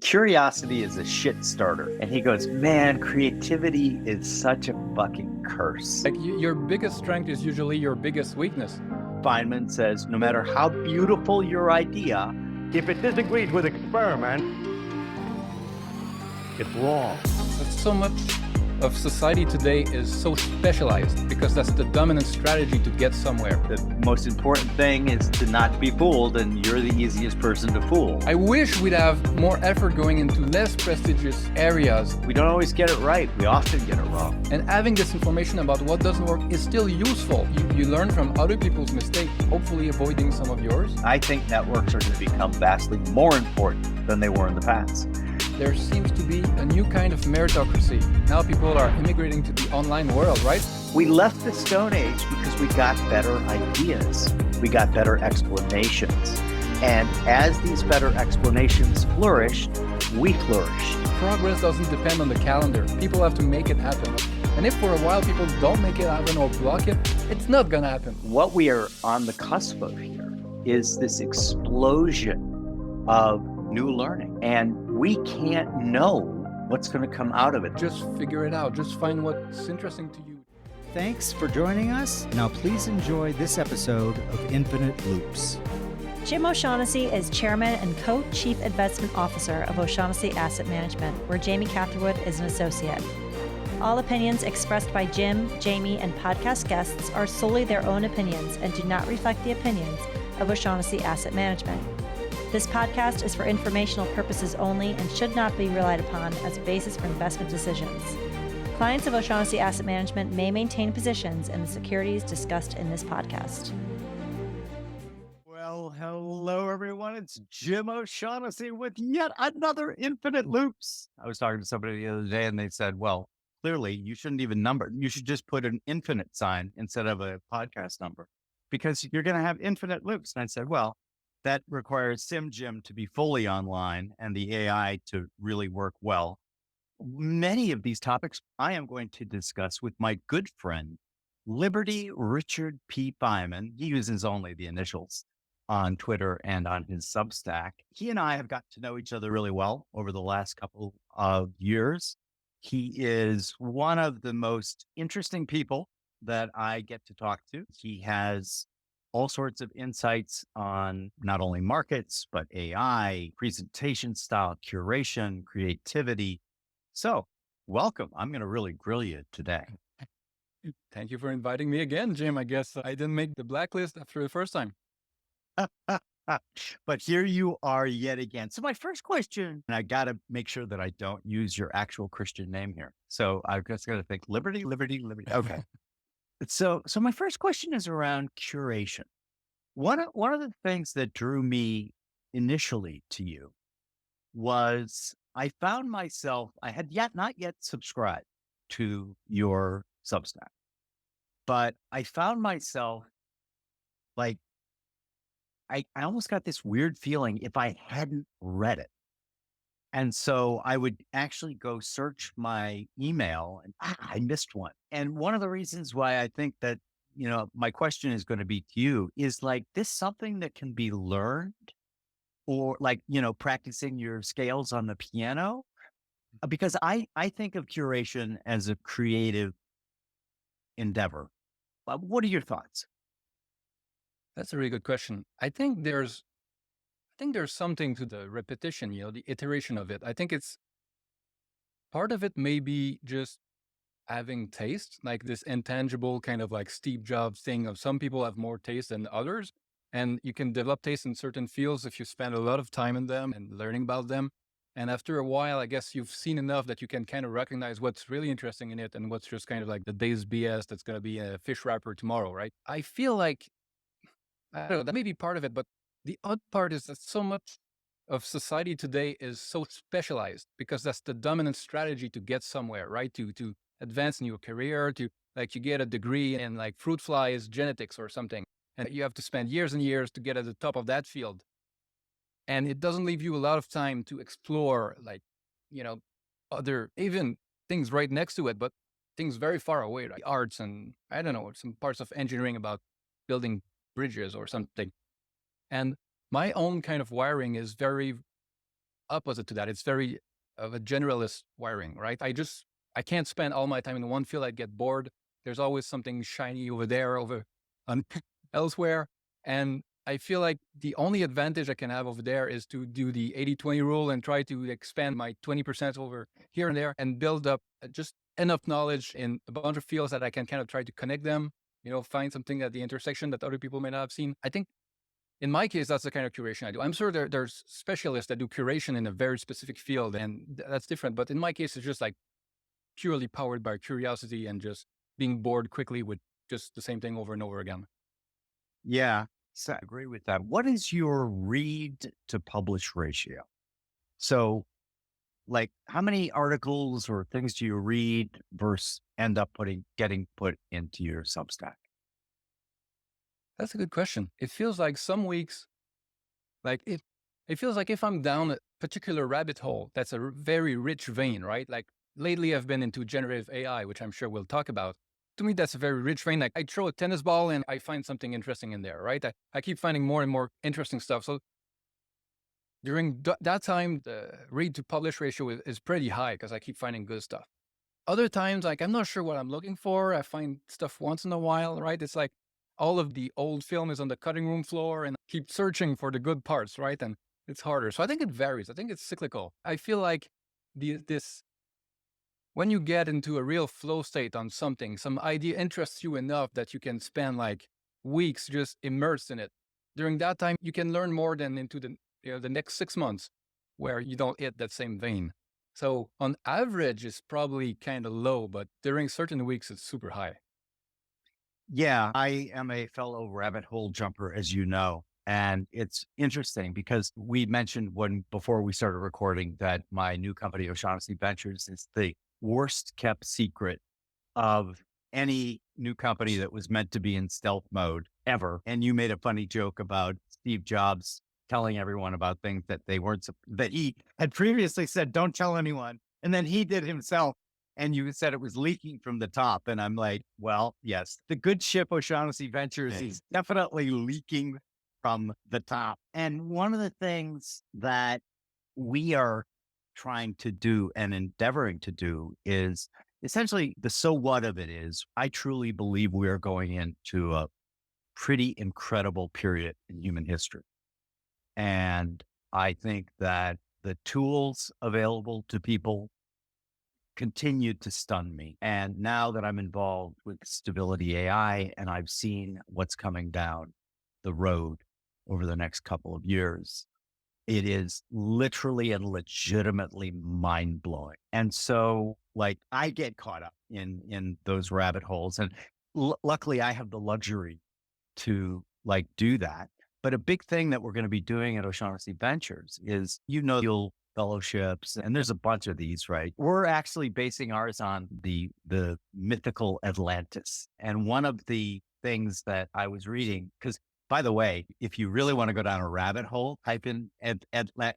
Curiosity is a shit starter. And he goes, man, creativity is such a fucking curse. Like your biggest strength is usually your biggest weakness. Feynman says, no matter how beautiful your idea, if it disagrees with experiment, it's wrong. But so much of society today is so specialized because that's the dominant strategy to get somewhere. the most important thing is to not be fooled, and you're the easiest person to fool. I wish we'd have more effort going into less prestigious areas. We don't always get it right. We often get it wrong. And having this information about what doesn't work is still useful. You learn from other people's mistakes, hopefully avoiding some of yours. I think networks are going to become vastly more important than they were in the past. There seems to be a new kind of meritocracy. Now people are immigrating to the online world, right? We left the Stone Age because we got better ideas. We got better explanations. And as these better explanations flourished, we flourished. Progress doesn't depend on the calendar. People have to make it happen. And if for a while people don't make it happen or block it, it's not gonna happen. What we are on the cusp of here is this explosion of new learning. And we can't know what's going to come out of it. Just figure it out. Just find what's interesting to you. Thanks for joining us. Now please enjoy this episode of Infinite Loops. Jim O'Shaughnessy is Chairman and Co-Chief Investment Officer of O'Shaughnessy Asset Management, where Jamie Catherwood is an associate. All opinions expressed by Jim, Jamie, and podcast guests are solely their own opinions and do not reflect the opinions of O'Shaughnessy Asset Management. This podcast is for informational purposes only and should not be relied upon as a basis for investment decisions. Clients of O'Shaughnessy Asset Management may maintain positions in the securities discussed in this podcast. Well, hello, everyone. It's Jim O'Shaughnessy with yet another Infinite Loops. I was talking to somebody the other day and they said, well, clearly you shouldn't even number. You should just put an infinite sign instead of a podcast number because you're going to have infinite loops. And I said, well, that requires SimJim to be fully online and the AI to really work well. Many of these topics I am going to discuss with my good friend, Liberty Richard P. Feynman. He uses only the initials on Twitter and on his Substack. He and I have got to know each other really well over the last couple of years. He is one of the most interesting people that I get to talk to. He has all sorts of insights on not only markets, but AI, presentation style, curation, creativity. So welcome. I'm going to really grill you today. Thank you for inviting me again, Jim. I guess I didn't make the blacklist after the first time. But here you are yet again. So my first question, and I got to make sure that I don't use your actual Christian name here. So I've just got to think Liberty. Okay. So my first question is around curation. One of the things that drew me initially to you was I found myself, I had not yet subscribed to your Substack, but I found myself like, I almost got this weird feeling if I hadn't read it. And so I would actually go search my email and I missed one. And one of the reasons why I think that, my question is going to be to you is like this something that can be learned or like, practicing your scales on the piano? Because I think of curation as a creative endeavor. What are your thoughts? That's a really good question. I think there's something to the repetition, the iteration of it. I think it's part of it may be just having taste, like this intangible kind of like Steve Jobs thing of some people have more taste than others. And you can develop taste in certain fields if you spend a lot of time in them and learning about them. And after a while, I guess you've seen enough that you can kind of recognize what's really interesting in it and what's just kind of like the day's BS that's going to be a fish wrapper tomorrow, right? I feel like, I don't know, that may be part of it, but the odd part is that so much of society today is so specialized because that's the dominant strategy to get somewhere, right? To advance in your career, to like you get a degree in like fruit flies genetics or something, and you have to spend years and years to get at the top of that field. And it doesn't leave you a lot of time to explore like, other even things right next to it, but things very far away, like arts and I don't know, some parts of engineering about building bridges or something. And my own kind of wiring is very opposite to that. It's very of a generalist wiring, right? I can't spend all my time in one field. I get bored. There's always something shiny over there, over on elsewhere. And I feel like the only advantage I can have over there is to do the 80-20 rule and try to expand my 20% over here and there and build up just enough knowledge in a bunch of fields that I can kind of try to connect them, find something at the intersection that other people may not have seen. I think in my case, that's the kind of curation I do. I'm sure there's specialists that do curation in a very specific field, and that's different. But in my case, it's just like purely powered by curiosity and just being bored quickly with just the same thing over and over again. Yeah, so I agree with that. What is your read to publish ratio? So, like, how many articles or things do you read versus end up getting put into your Substack? That's a good question. It feels like some weeks, it feels like if I'm down a particular rabbit hole, that's a very rich vein, right? Like lately I've been into generative AI, which I'm sure we'll talk about. To me, that's a very rich vein. Like I throw a tennis ball and I find something interesting in there, right? I keep finding more and more interesting stuff. So during that time, the read to publish ratio is pretty high because I keep finding good stuff. Other times, like I'm not sure what I'm looking for. I find stuff once in a while, right? It's like all of the old film is on the cutting room floor and I keep searching for the good parts, right? And it's harder. So I think it varies. I think it's cyclical. I feel like when you get into a real flow state on something, some idea interests you enough that you can spend like weeks just immersed in it. During that time, you can learn more than into the next 6 months where you don't hit that same vein. So on average, it's probably kind of low, but during certain weeks, it's super high. Yeah, I am a fellow rabbit hole jumper, as you know. And it's interesting because we mentioned before we started recording that my new company, O'Shaughnessy Ventures, is the worst kept secret of any new company that was meant to be in stealth mode ever. And you made a funny joke about Steve Jobs telling everyone about things that that he had previously said, don't tell anyone. And then he did himself. And you said it was leaking from the top. And I'm like, well, yes, the good ship O'Shaughnessy Ventures is definitely leaking from the top. And one of the things that we are trying to do and endeavoring to do is essentially the so what of it is, I truly believe we are going into a pretty incredible period in human history. And I think that the tools available to people continued to stun me. And now that I'm involved with Stability AI and I've seen what's coming down the road over the next couple of years, it is literally and legitimately mind blowing. And so like I get caught up in those rabbit holes. And luckily I have the luxury to like do that. But a big thing that we're going to be doing at O'Shaughnessy Ventures is, you'll fellowships, and there's a bunch of these, right? We're actually basing ours on the mythical Atlantis. And one of the things that I was reading, because by the way, if you really want to go down a rabbit hole, type in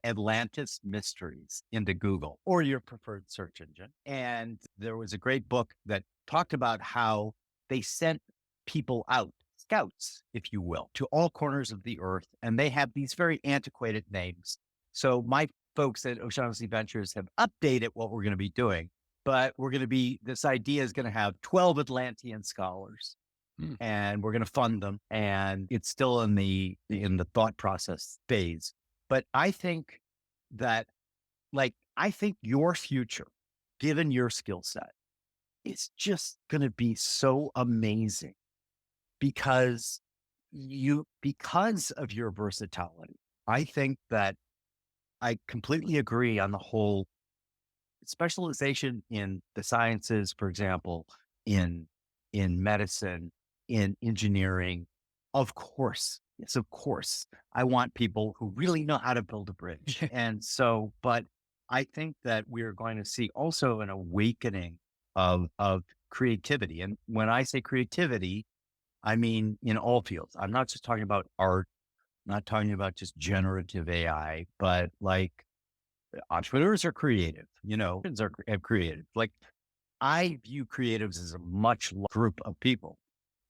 Atlantis mysteries into Google or your preferred search engine. And there was a great book that talked about how they sent people out, scouts, if you will, to all corners of the earth. And they have these very antiquated names. So my folks at O'Shaughnessy Ventures have updated what we're going to be doing, but this idea is going to have 12 Atlantean scholars and we're going to fund them. And it's still in the thought process phase. But I think that I think your future, given your skill set, is just going to be so amazing because of your versatility. I think that I completely agree on the whole specialization in the sciences, for example, in medicine, in engineering. Of course, yes, of course, I want people who really know how to build a bridge. And so, but I think that we're going to see also an awakening of creativity. And when I say creativity, I mean in all fields. I'm not just talking about art. Not talking about just generative AI, but like entrepreneurs are creative, are creative. Like I view creatives as a much larger group of people.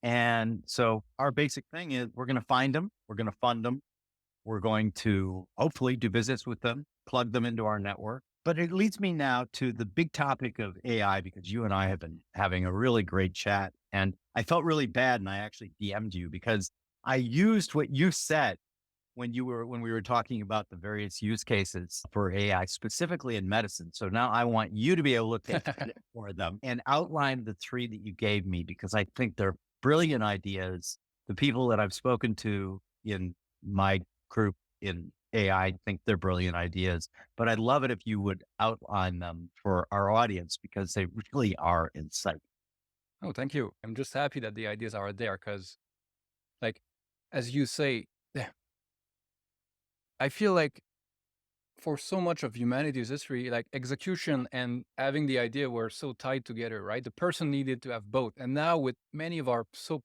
And so our basic thing is we're going to find them, we're going to fund them, We're going to hopefully do business with them, plug them into our network. But it leads me now to the big topic of AI, because you and I have been having a really great chat. And I felt really bad, and I actually DM'd you because I used what you said when we were talking about the various use cases for AI, specifically in medicine. So now I want you to be able to take credit for them and outline the three that you gave me, because I think they're brilliant ideas. The people that I've spoken to in my group in AI think they're brilliant ideas, but I'd love it if you would outline them for our audience, because they really are insightful. Oh, thank you. I'm just happy that the ideas are there because, like, as you say, I feel like for so much of humanity's history, like execution and having the idea were so tied together, right? The person needed to have both. And now with many of our so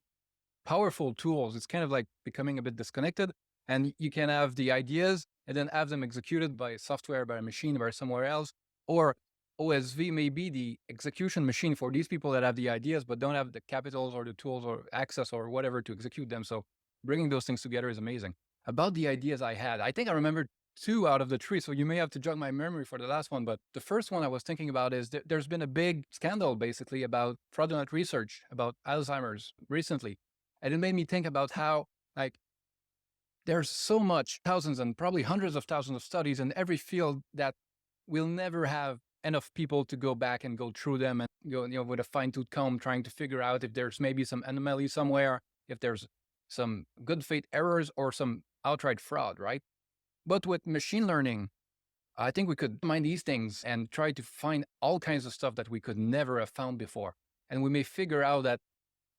powerful tools, it's kind of like becoming a bit disconnected. And you can have the ideas and then have them executed by software, by a machine, by somewhere else. Or OSV may be the execution machine for these people that have the ideas, but don't have the capitals or the tools or access or whatever to execute them. So bringing those things together is amazing. About the ideas I had, I think I remembered 2 out of the 3. So you may have to jog my memory for the last one. But the first one I was thinking about is there's been a big scandal basically about fraudulent research about Alzheimer's recently. And it made me think about how, like, there's so much, thousands and probably hundreds of thousands of studies in every field that we'll never have enough people to go back and go through them and go, with a fine-tooth comb trying to figure out if there's maybe some anomaly somewhere, if there's some good faith errors or some outright fraud, right? But with machine learning, I think we could mine these things and try to find all kinds of stuff that we could never have found before. And we may figure out that,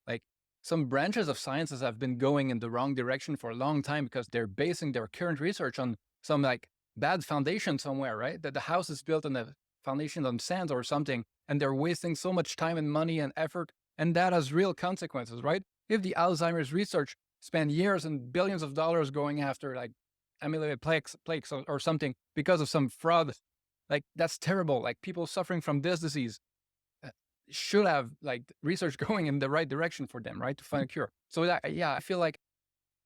like, some branches of sciences have been going in the wrong direction for a long time because they're basing their current research on some like bad foundation somewhere, right? That the house is built on the foundation on sand or something, and they're wasting so much time and money and effort. And that has real consequences, right? If the Alzheimer's research spent years and billions of dollars going after like amyloid plaques or something because of some fraud, like that's terrible. Like people suffering from this disease should have like research going in the right direction for them, right? To find a cure. So that, yeah, I feel like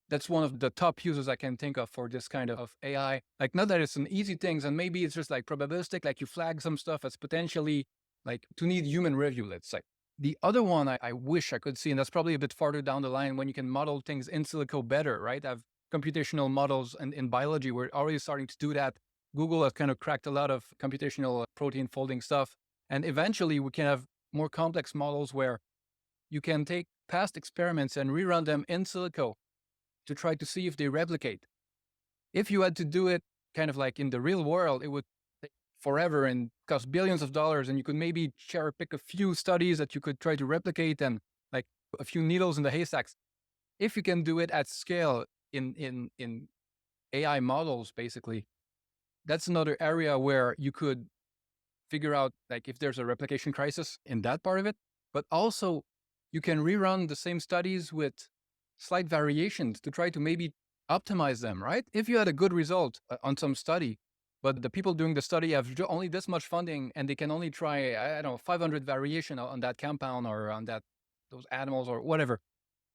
that's one of the top uses I can think of for this kind of AI. Like, not that it's an easy things, and maybe it's just like probabilistic, like you flag some stuff as potentially like to need human review, let's say. The other one I wish I could see, and that's probably a bit farther down the line when you can model things in silico better, right? Have computational models, and in biology, we're already starting to do that. Google has kind of cracked a lot of computational protein folding stuff. And eventually we can have more complex models where you can take past experiments and rerun them in silico to try to see if they replicate. If you had to do it kind of like in the real world, it would take forever and cost billions of dollars, and you could maybe cherry pick a few studies that you could try to replicate and like a few needles in the haystacks. If you can do it at scale in AI models, basically, that's another area where you could figure out like if there's a replication crisis in that part of it, but also you can rerun the same studies with slight variations to try to maybe optimize them, right? If you had a good result on some study, but the people doing the study have only this much funding and they can only try, I don't know, 500 variation on that compound or on those animals or whatever.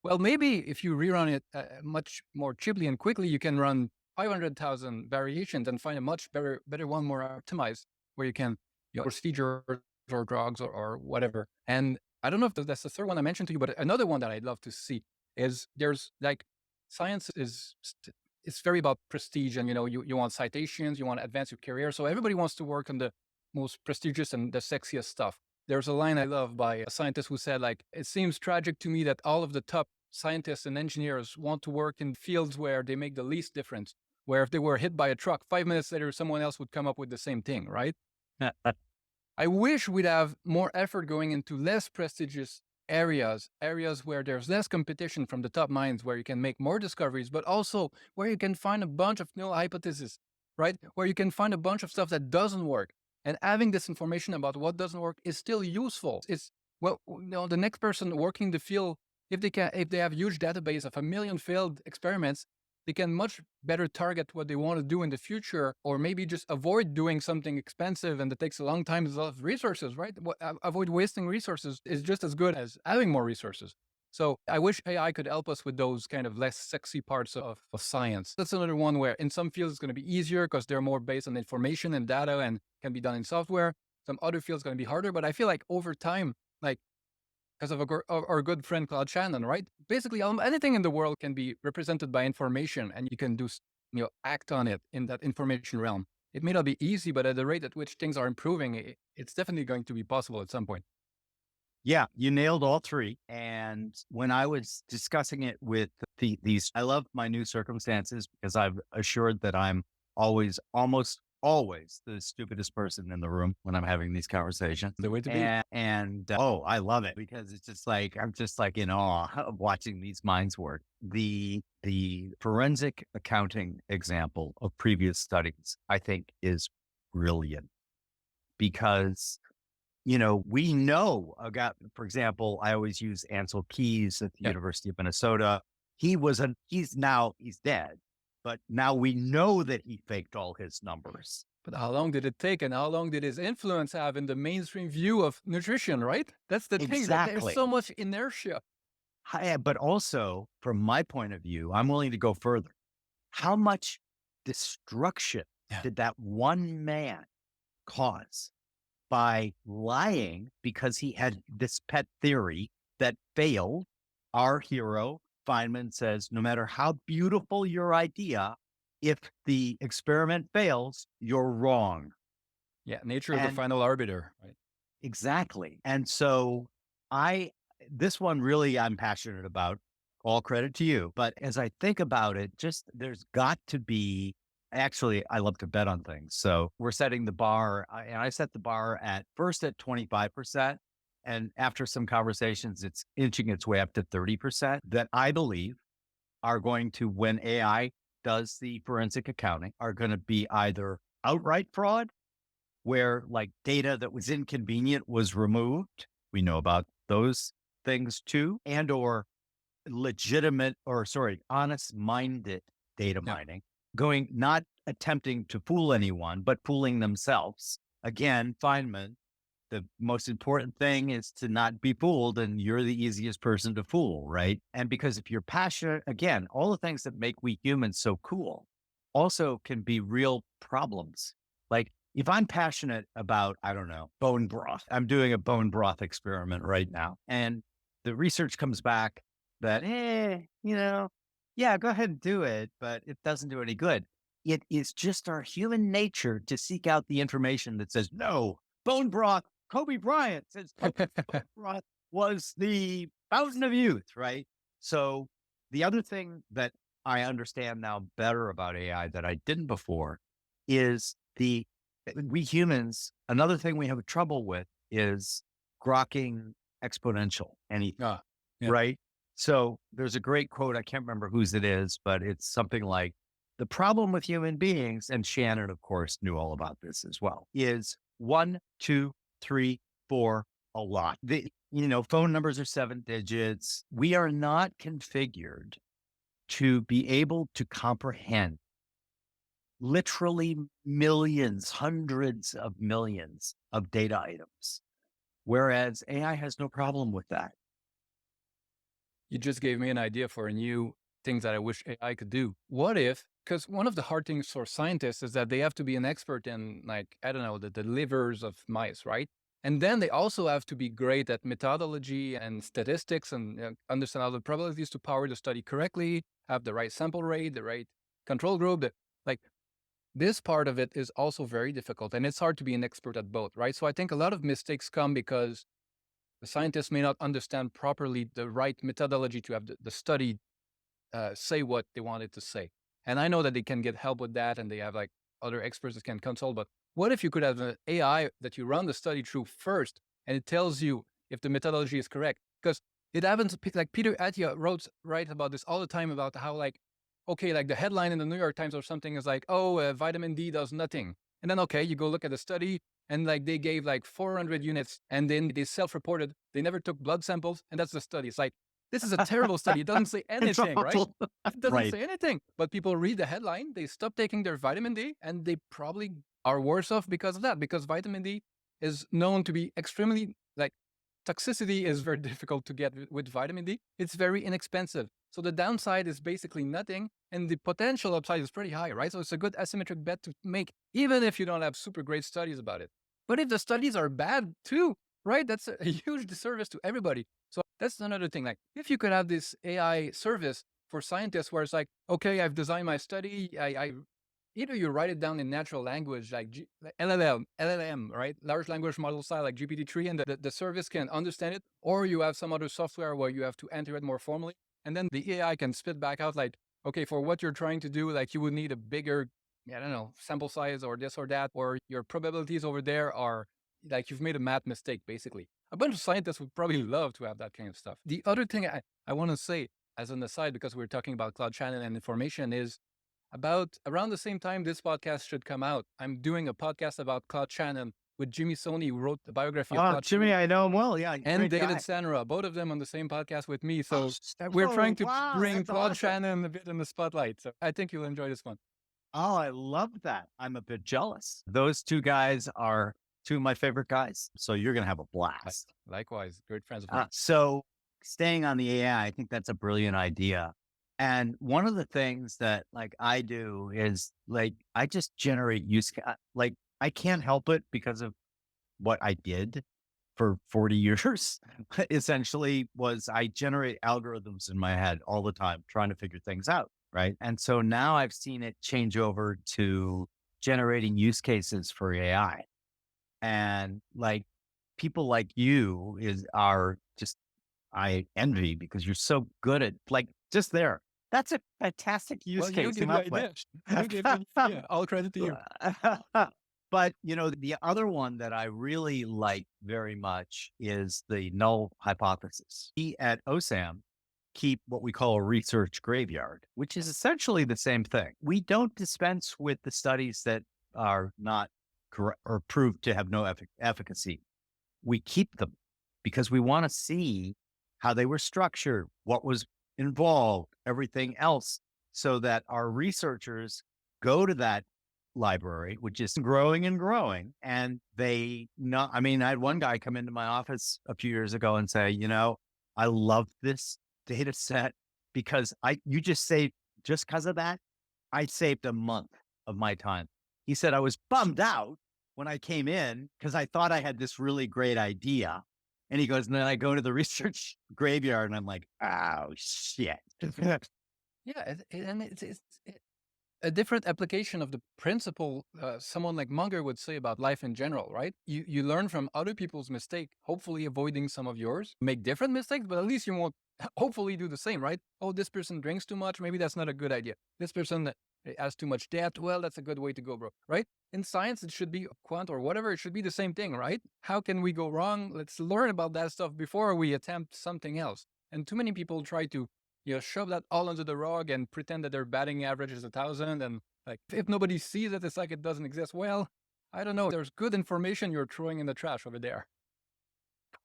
Well, maybe if you rerun it much more cheaply and quickly, you can run 500,000 variations and find a much better one, more optimized, where you can procedures or drugs or whatever. And I don't know if that's the third one I mentioned to you, but another one that I'd love to see is there's like science it's very about prestige, and you want citations, you want to advance your career. So everybody wants to work on the most prestigious and the sexiest stuff. There's a line I love by a scientist who said, like, it seems tragic to me that all of the top scientists and engineers want to work in fields where they make the least difference, where if they were hit by a truck, 5 minutes later, someone else would come up with the same thing, right? I wish we'd have more effort going into less prestigious areas where there's less competition from the top minds, where you can make more discoveries, but also where you can find a bunch of null hypotheses, right? Where you can find a bunch of stuff that doesn't work. And having this information about what doesn't work is still useful. It's, well, the next person working the field, if they have a huge database of 1 million failed experiments, they can much better target what they want to do in the future, or maybe just avoid doing something expensive and that takes a long time, a lot of resources, right? Avoid wasting resources is just as good as having more resources. So I wish AI could help us with those kind of less sexy parts of science. That's another one where in some fields it's going to be easier because they're more based on information and data and can be done in software. Some other fields going to be harder, but I feel like over time, like because of our good friend Claude Shannon, right? Basically, anything in the world can be represented by information, and you can do, act on it in that information realm. It may not be easy, but at the rate at which things are improving, it's definitely going to be possible at some point. Yeah, you nailed all three. And when I was discussing it with these, I love my new circumstances because I've assured that I'm almost always the stupidest person in the room when I'm having these conversations. The way to be. Oh, I love it because it's just like, I'm just like in awe of watching these minds work. The forensic accounting example of previous studies, I think is brilliant because we know about, for example, I always use Ansel Keys at the University of Minnesota. He's dead, but now we know that he faked all his numbers. But how long did it take and how long did his influence have in the mainstream view of nutrition, right? That's the thing. That there's so much inertia. But also, from my point of view, I'm willing to go further. How much destruction did that one man cause by lying because he had this pet theory that failed? Our hero, Feynman, says, no matter how beautiful your idea, if the experiment fails, you're wrong. Yeah, nature is the final arbiter, right? Exactly. And so this one really I'm passionate about. All credit to you. But as I think about it, there's got to be, actually, I love to bet on things. So we're setting the bar, and I set the bar at 25%. And after some conversations, it's inching its way up to 30% that I believe are going to, when AI does the forensic accounting, are going to be either outright fraud, where like data that was inconvenient was removed. We know about those things too, and or honest-minded data mining, not attempting to fool anyone, but fooling themselves. Again, Feynman, the most important thing is to not be fooled, and you're the easiest person to fool, right? And because if you're passionate, again, all the things that make we humans so cool also can be real problems. Like if I'm passionate about, I don't know, bone broth, I'm doing a bone broth experiment right now. And the research comes back that, go ahead and do it, but it doesn't do any good. It is just our human nature to seek out the information that says, no, bone broth, Kobe Bryant says bone broth was the fountain of youth, right? So the other thing that I understand now better about AI that I didn't before is we humans, another thing we have trouble with is grokking exponential anything, right? So there's a great quote, I can't remember whose it is, but it's something like, the problem with human beings, and Shannon, of course, knew all about this as well, is 1, 2, 3, 4, a lot. Phone numbers are 7 digits. We are not configured to be able to comprehend literally millions, hundreds of millions of data items, whereas AI has no problem with that. You just gave me an idea for a new things that I wish AI could do. What if, because one of the hard things for scientists is that they have to be an expert in, like, I don't know, the livers of mice, right? And then they also have to be great at methodology and statistics and understand all the probabilities to power the study correctly, have the right sample rate, the right control group. This part of it is also very difficult, and it's hard to be an expert at both, right? So I think a lot of mistakes come because the scientists may not understand properly the right methodology to have the study say what they want it to say. And I know that they can get help with that, and they have like other experts that can consult, but what if you could have an AI that you run the study through first, and it tells you if the methodology is correct? Because it happens, like Peter Attia writes about this all the time, about how like the headline in the New York Times or something is like, vitamin D does nothing. And then, you go look at the study, and like they gave like 400 units, and then they self-reported, they never took blood samples, and that's the study. It's like, this is a terrible study. It doesn't say anything, right? It doesn't say anything. But people read the headline, they stop taking their vitamin D, and they probably are worse off because of that, because vitamin D is known to be extremely toxicity is very difficult to get with vitamin D. It's very inexpensive. So the downside is basically nothing, and the potential upside is pretty high, right? So it's a good asymmetric bet to make, even if you don't have super great studies about it. But if the studies are bad too, right, that's a huge disservice to everybody. So that's another thing. Like, if you could have this AI service for scientists where it's like, okay, I've designed my study, I either you write it down in natural language, like LLM, right? Large language model style, like GPT-3, and the service can understand it, or you have some other software where you have to enter it more formally. And then the AI can spit back out like, okay, for what you're trying to do, like you would need a bigger, I don't know, sample size or this or that, or your probabilities over there are like you've made a math mistake, basically. A bunch of scientists would probably love to have that kind of stuff. The other thing I want to say as an aside, because we're talking about Cloud Channel and information, is about around the same time this podcast should come out, I'm doing a podcast about Cloud Channel with Jimmy Soni, who wrote the biography of Cloud Jimmy, Channel, I know him well. Yeah. and great David guy. Sanra, both of them on the same podcast with me. So we're trying to bring that's Cloud awesome. Channel a bit in the spotlight. So I think you'll enjoy this one. Oh, I love that. I'm a bit jealous. Those two guys are two of my favorite guys. So you're going to have a blast. Likewise, great friends of mine. So staying on the AI, I think that's a brilliant idea. And one of the things that like I do is like, I just generate like I can't help it because of what I did for 40 years, essentially was I generate algorithms in my head all the time, trying to figure things out. Right. And so now I've seen it change over to generating use cases for AI. And like people like you are just, I envy because you're so good at like just there. That's a fantastic use case. You gave the idea. You gave the idea. All credit to you. But, the other one that I really like very much is the null hypothesis. We at OSAM keep what we call a research graveyard, which is essentially the same thing. We don't dispense with the studies that are not correct or proved to have no efficacy. We keep them because we want to see how they were structured, what was involved, everything else, so that our researchers go to that library, which is growing and growing. And I had one guy come into my office a few years ago and say, I love this data set because just because of that, I saved a month of my time. He said, I was bummed out when I came in because I thought I had this really great idea. And he goes, and then I go to the research graveyard and I'm like, oh, shit. Yeah. And it's a different application of the principle someone like Munger would say about life in general, right? You learn from other people's mistake, hopefully avoiding some of yours. Make different mistakes, but at least you won't hopefully do the same, right? Oh, this person drinks too much. Maybe that's not a good idea. This person has too much debt. Well, that's a good way to go, bro, right? In science, it should be quant or whatever. It should be the same thing, right? How can we go wrong? Let's learn about that stuff before we attempt something else. And too many people try to shove that all under the rug and pretend that their batting average is 1,000. And like, if nobody sees it, it's like it doesn't exist. Well, I don't know. There's good information you're throwing in the trash over there.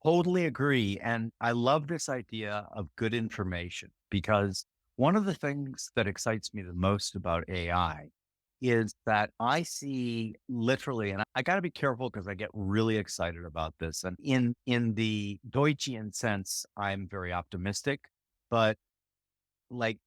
Totally agree. And I love this idea of good information because one of the things that excites me the most about AI is that I see literally, and I got to be careful because I get really excited about this. And in the Deutschian sense, I'm very optimistic, but like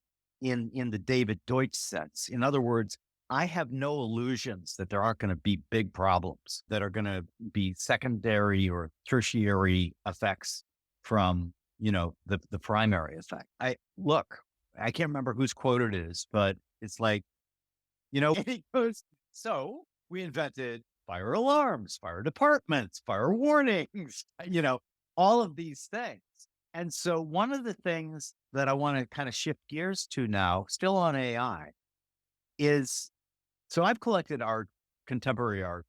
in the David Deutsch sense, in other words, I have no illusions that there aren't going to be big problems that are going to be secondary or tertiary effects from, the primary effect. I can't remember whose quote it is, but it's like, he goes, so we invented fire alarms, fire departments, fire warnings, all of these things. And so one of the things that I want to kind of shift gears to now, still on AI, is so I've collected art, contemporary art,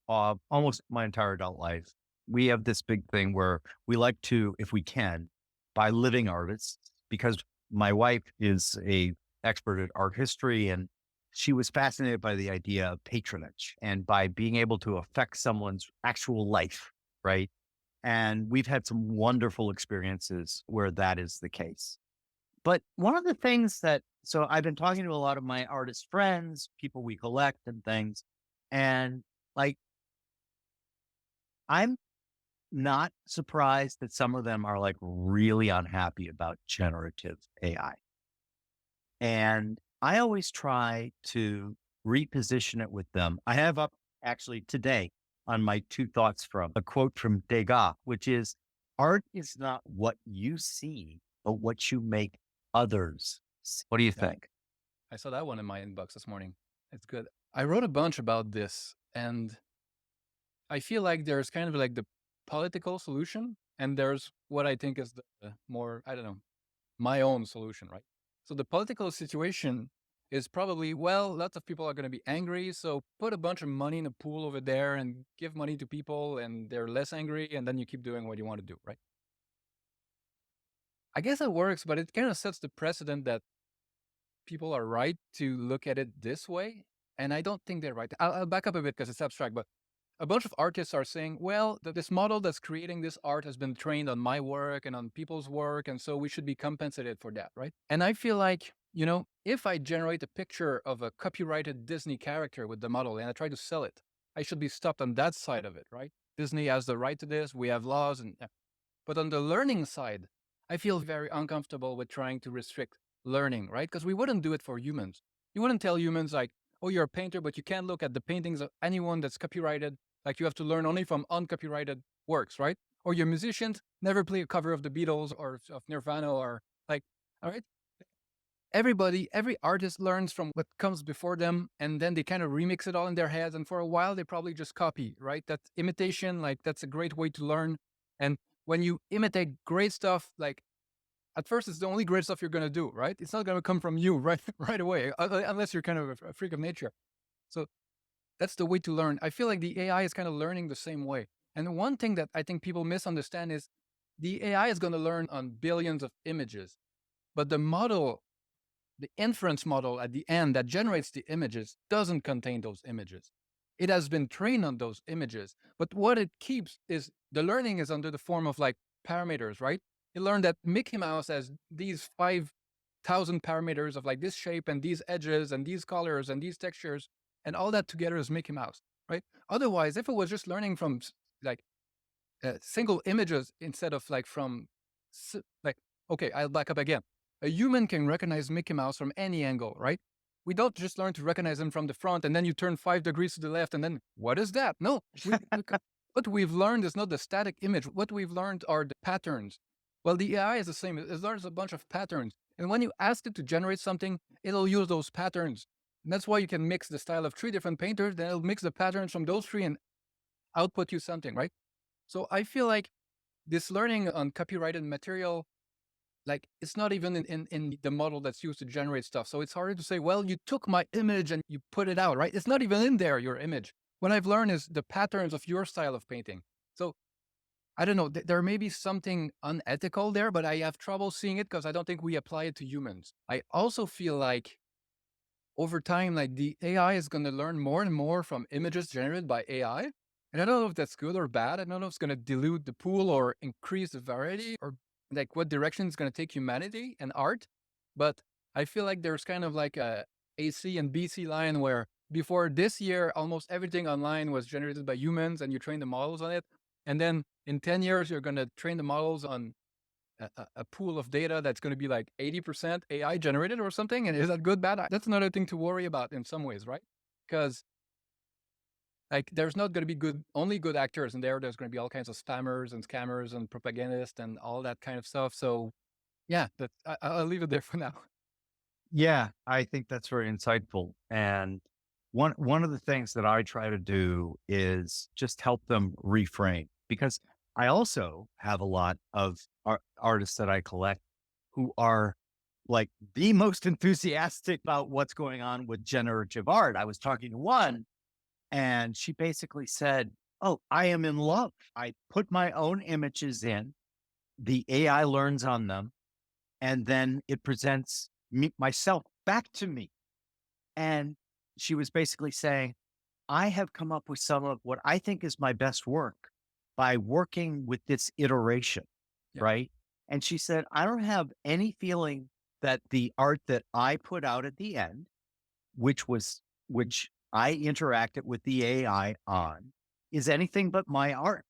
almost my entire adult life. We have this big thing where we like to, if we can, buy living artists because my wife is a expert at art history and she was fascinated by the idea of patronage and by being able to affect someone's actual life, right? And we've had some wonderful experiences where that is the case. But one of the things so I've been talking to a lot of my artist friends, people we collect and things, and like, I'm not surprised that some of them are like really unhappy about generative AI. And I always try to reposition it with them. I have up actually today on my two thoughts from a quote from Degas, which is art is not what you see, but what you make others see. What do you Yeah. think? I saw that one in my inbox this morning. It's good. I wrote a bunch about this, and I feel like there's kind of like the political solution, and there's what I think is the more, I don't know, my own solution, right? So the political situation is probably, well, lots of people are going to be angry. So put a bunch of money in a pool over there and give money to people, and they're less angry. And then you keep doing what you want to do, right? I guess it works, but it kind of sets the precedent that people are right to look at it this way. And I don't think they're right. I'll back up a bit because it's abstract, but a bunch of artists are saying, well, this model that's creating this art has been trained on my work and on people's work. And so we should be compensated for that, right? And I feel like, if I generate a picture of a copyrighted Disney character with the model and I try to sell it, I should be stopped on that side of it, right? Disney has the right to this. We have laws. But on the learning side, I feel very uncomfortable with trying to restrict learning, right? Because we wouldn't do it for humans. You wouldn't tell humans like, oh, you're a painter, but you can't look at the paintings of anyone that's copyrighted. Like you have to learn only from uncopyrighted works, right? Or you're musicians, never play a cover of the Beatles or of Nirvana or like, all right? Every artist learns from what comes before them, and then they kind of remix it all in their heads. And for a while, they probably just copy, right? That imitation, like that's a great way to learn. And when you imitate great stuff, like at first, it's the only great stuff you're going to do, right? It's not going to come from you right away, unless you're kind of a freak of nature. So that's the way to learn. I feel like the AI is kind of learning the same way. And one thing that I think people misunderstand is the AI is going to learn on billions of images, but the model, the inference model at the end that generates the images doesn't contain those images. It has been trained on those images, but what it keeps is the learning is under the form of like parameters, right? It learned that Mickey Mouse has these 5,000 parameters of like this shape and these edges and these colors and these textures, and all that together is Mickey Mouse, right? Otherwise, if it was just learning from like single images instead of like from like, okay, I'll back up again. A human can recognize Mickey Mouse from any angle, right? We don't just learn to recognize him from the front and then you turn 5 degrees to the left and then what is that? No, what we've learned is not the static image. What we've learned are the patterns. Well, the AI is the same. It learns a bunch of patterns. And when you ask it to generate something, it'll use those patterns. And that's why you can mix the style of 3 different painters, then it'll mix the patterns from those 3 and output you something, right? So I feel like this learning on copyrighted material, like it's not even in the model that's used to generate stuff. So it's harder to say, well, you took my image and you put it out, right? It's not even in there, your image. What I've learned is the patterns of your style of painting. So I don't know, there may be something unethical there, but I have trouble seeing it because I don't think we apply it to humans. I also feel like over time, like the AI is going to learn more and more from images generated by AI. And I don't know if that's good or bad. I don't know if it's going to dilute the pool or increase the variety or like what direction it's going to take humanity and art. But I feel like there's kind of like a AC and BC line where before this year, almost everything online was generated by humans and you train the models on it. And then in 10 years, you're going to train the models on a pool of data that's going to be like 80% AI generated or something. And is that good, bad? That's another thing to worry about in some ways, right? Because like there's not going to be only good actors in there. There's going to be all kinds of spammers and scammers and propagandists and all that kind of stuff. So yeah, I'll leave it there for now. Yeah, I think that's very insightful. And one of the things that I try to do is just help them reframe, because I also have a lot of artists that I collect who are like the most enthusiastic about what's going on with generative art. I was talking to one and she basically said, oh, I am in love. I put my own images in, the AI learns on them, and then it presents myself back to me. And she was basically saying, I have come up with some of what I think is my best work by working with this iteration, right? And she said, I don't have any feeling that the art that I put out at the end, which I interacted with the AI on, is anything but my art.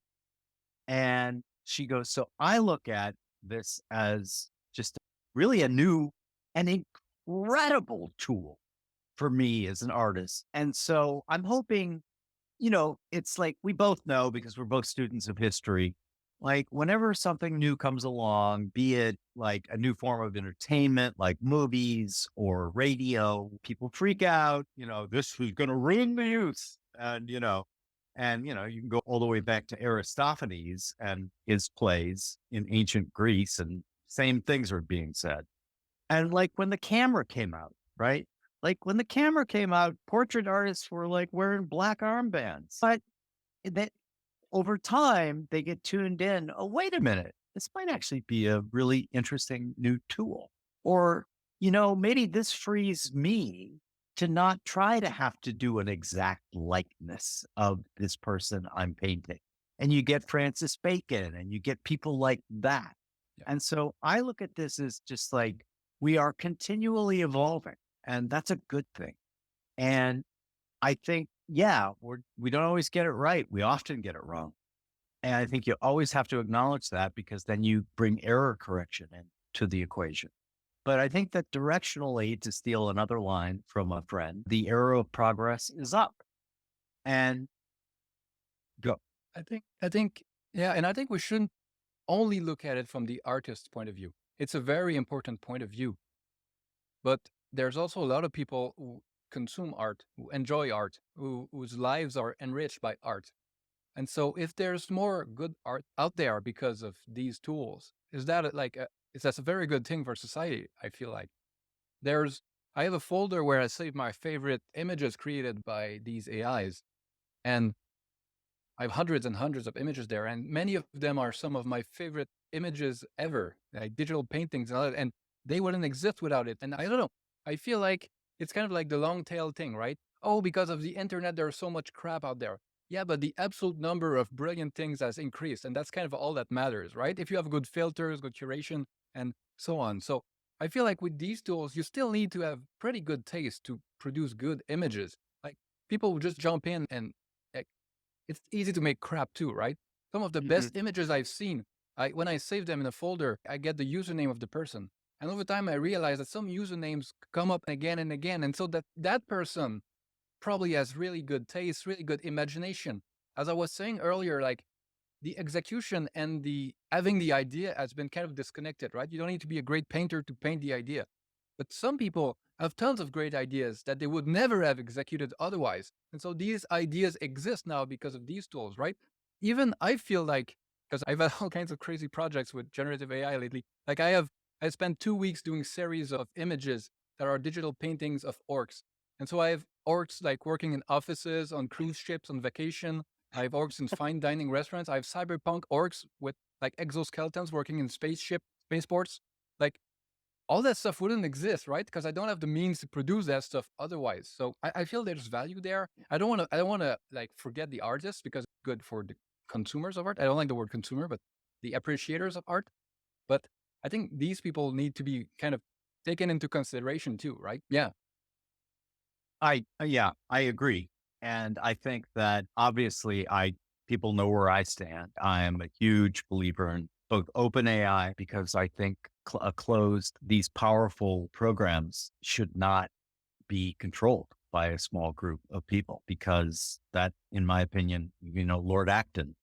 And she goes, so I look at this as just really a new and incredible tool for me as an artist. And so I'm hoping, it's like we both know because we're both students of history. Like whenever something new comes along, be it like a new form of entertainment, like movies or radio, people freak out, this is going to ruin the youth. You can go all the way back to Aristophanes and his plays in ancient Greece, and same things are being said. And like when the camera came out, right? Like when the camera came out, portrait artists were like wearing black armbands. But that over time, they get tuned in. Oh, wait a minute. This might actually be a really interesting new tool. Or, maybe this frees me to not try to have to do an exact likeness of this person I'm painting. And you get Francis Bacon and you get people like that. Yeah. And so I look at this as just like we are continually evolving, and that's a good thing. And I think, yeah, we don't always get it right. We often get it wrong. And I think you always have to acknowledge that, because then you bring error correction into the equation. But I think that directionally, to steal another line from a friend, the arrow of progress is up. And go. I think, yeah. And I think we shouldn't only look at it from the artist's point of view. It's a very important point of view. But there's also a lot of people who consume art, who enjoy art, whose lives are enriched by art. And so if there's more good art out there because of these tools, is that that's a very good thing for society, I feel like. I have a folder where I save my favorite images created by these AIs. And I have hundreds and hundreds of images there. And many of them are some of my favorite images ever, like digital paintings and all that. And they wouldn't exist without it. And I don't know. I feel like it's kind of like the long tail thing, right? Oh, because of the internet, there's so much crap out there. Yeah, but the absolute number of brilliant things has increased. And that's kind of all that matters, right? If you have good filters, good curation, and so on. So I feel like with these tools, you still need to have pretty good taste to produce good images. Like people will just jump in and it's easy to make crap too, right? Some of the best images I've seen, when I save them in a folder, I get the username of the person. And over time, I realize that some usernames come up again and again. And so that person probably has really good taste, really good imagination. As I was saying earlier, like the execution and the having the idea has been kind of disconnected, right? You don't need to be a great painter to paint the idea. But some people have tons of great ideas that they would never have executed otherwise. And so these ideas exist now because of these tools, right? Even I feel like, because I've had all kinds of crazy projects with generative AI lately, like I spent 2 weeks doing series of images that are digital paintings of orcs. And so I have orcs like working in offices, on cruise ships, on vacation. I have orcs in fine dining restaurants. I have cyberpunk orcs with like exoskeletons working in spaceports. Like all that stuff wouldn't exist, right? Because I don't have the means to produce that stuff otherwise. So I feel there's value there. I don't want to like forget the artists, because it's good for the consumers of art. I don't like the word consumer, but the appreciators of art. But I think these people need to be kind of taken into consideration too, right? Yeah. I agree. And I think that obviously people know where I stand. I am a huge believer in both open AI, because I think these powerful programs should not be controlled by a small group of people, because that, in my opinion, Lord Acton,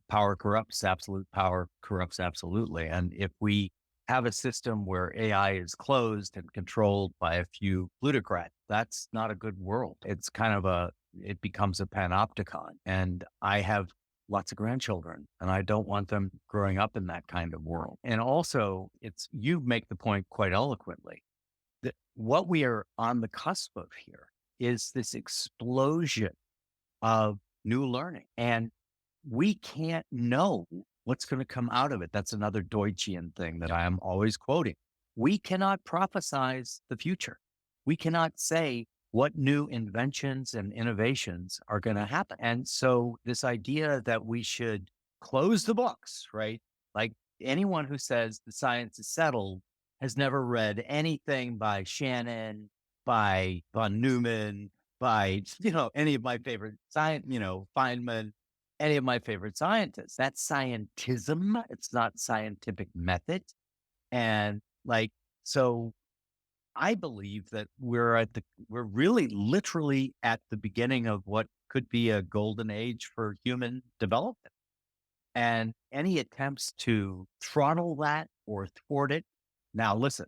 power corrupts, absolute power corrupts absolutely. And if we have a system where AI is closed and controlled by a few plutocrats, that's not a good world. It's it becomes a panopticon. And I have lots of grandchildren, and I don't want them growing up in that kind of world. And also, you make the point quite eloquently that what we are on the cusp of here is this explosion of new learning. And we can't know what's going to come out of it. That's another Deutschian thing that I am always quoting. We cannot prophesize the future. We cannot say what new inventions and innovations are going to happen. And so this idea that we should close the books, right? Like anyone who says the science is settled has never read anything by Shannon, by von Neumann, by, any of my favorite science, Feynman. any of my favorite scientists. That's scientism. It's not scientific method. And like, so I believe that we're really literally at the beginning of what could be a golden age for human development. And any attempts to throttle that or thwart it. Now, listen,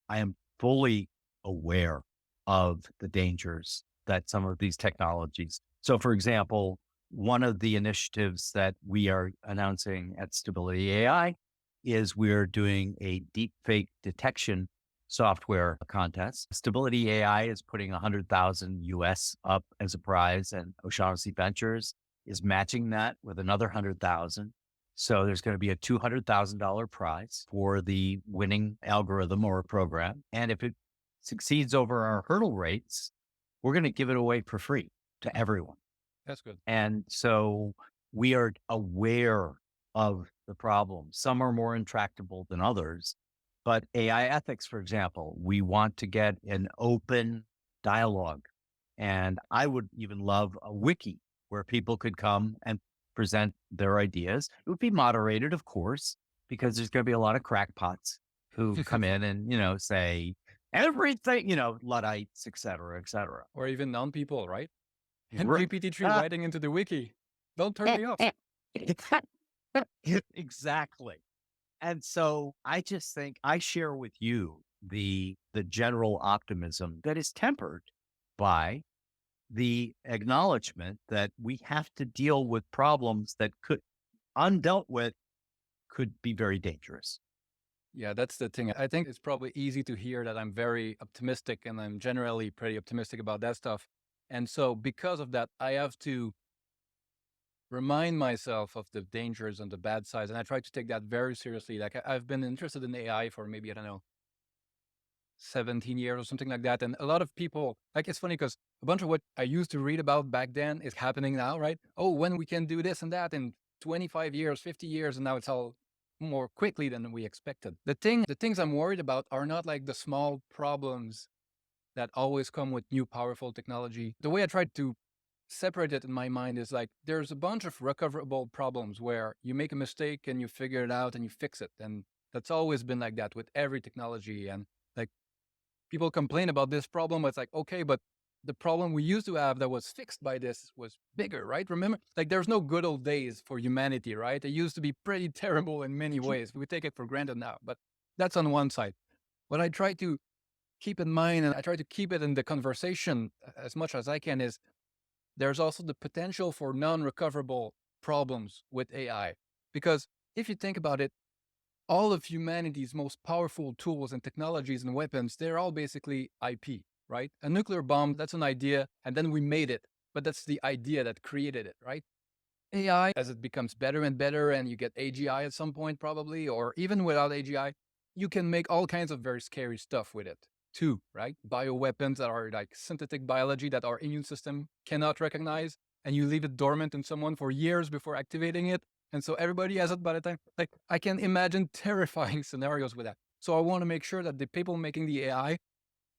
I am fully aware of the dangers that some of these technologies. So, for example, one of the initiatives that we are announcing at Stability AI is we're doing a deep fake detection software contest. Stability AI is putting 100,000 US up as a prize, and O'Shaughnessy Ventures is matching that with another 100,000. So there's going to be a $200,000 prize for the winning algorithm or program. And if it succeeds over our hurdle rates, we're going to give it away for free to everyone. That's good. And so we are aware of the problem. Some are more intractable than others. But AI ethics, for example, we want to get an open dialogue. And I would even love a wiki where people could come and present their ideas. It would be moderated, of course, because there's going to be a lot of crackpots who come in and, say everything, Luddites, et cetera, et cetera. Or even non-people, right? And Right. GPT-3 writing into the wiki. Don't turn me off. Exactly. And so I just think I share with you the general optimism that is tempered by the acknowledgement that we have to deal with problems that undealt with, could be very dangerous. Yeah, that's the thing. I think it's probably easy to hear that I'm very optimistic, and I'm generally pretty optimistic about that stuff. And so because of that, I have to remind myself of the dangers and the bad sides. And I try to take that very seriously. Like I've been interested in AI for maybe, I don't know, 17 years or something like that. And a lot of people, like, it's funny because a bunch of what I used to read about back then is happening now, right? Oh, when we can do this and that in 25 years, 50 years, and now it's all more quickly than we expected. The things I'm worried about are not like the small problems that always come with new powerful technology. The way I tried to separate it in my mind is like, there's a bunch of recoverable problems where you make a mistake and you figure it out and you fix it. And that's always been like that with every technology. And like, people complain about this problem, but it's like, okay, but the problem we used to have that was fixed by this was bigger, right? Remember, like, there's no good old days for humanity, right? It used to be pretty terrible in many ways. We take it for granted now, but that's on one side. What I try to keep in mind, and I try to keep it in the conversation as much as I can, is there's also the potential for non-recoverable problems with AI. Because if you think about it, all of humanity's most powerful tools and technologies and weapons, they're all basically IP, right? A nuclear bomb, that's an idea, and then we made it. But that's the idea that created it, right? AI, as it becomes better and better, and you get AGI at some point probably, or even without AGI, you can make all kinds of very scary stuff with it too, right? Bioweapons that are like synthetic biology that our immune system cannot recognize, and you leave it dormant in someone for years before activating it. And so everybody has it by the time, like, I can imagine terrifying scenarios with that. So I want to make sure that the people making the AI,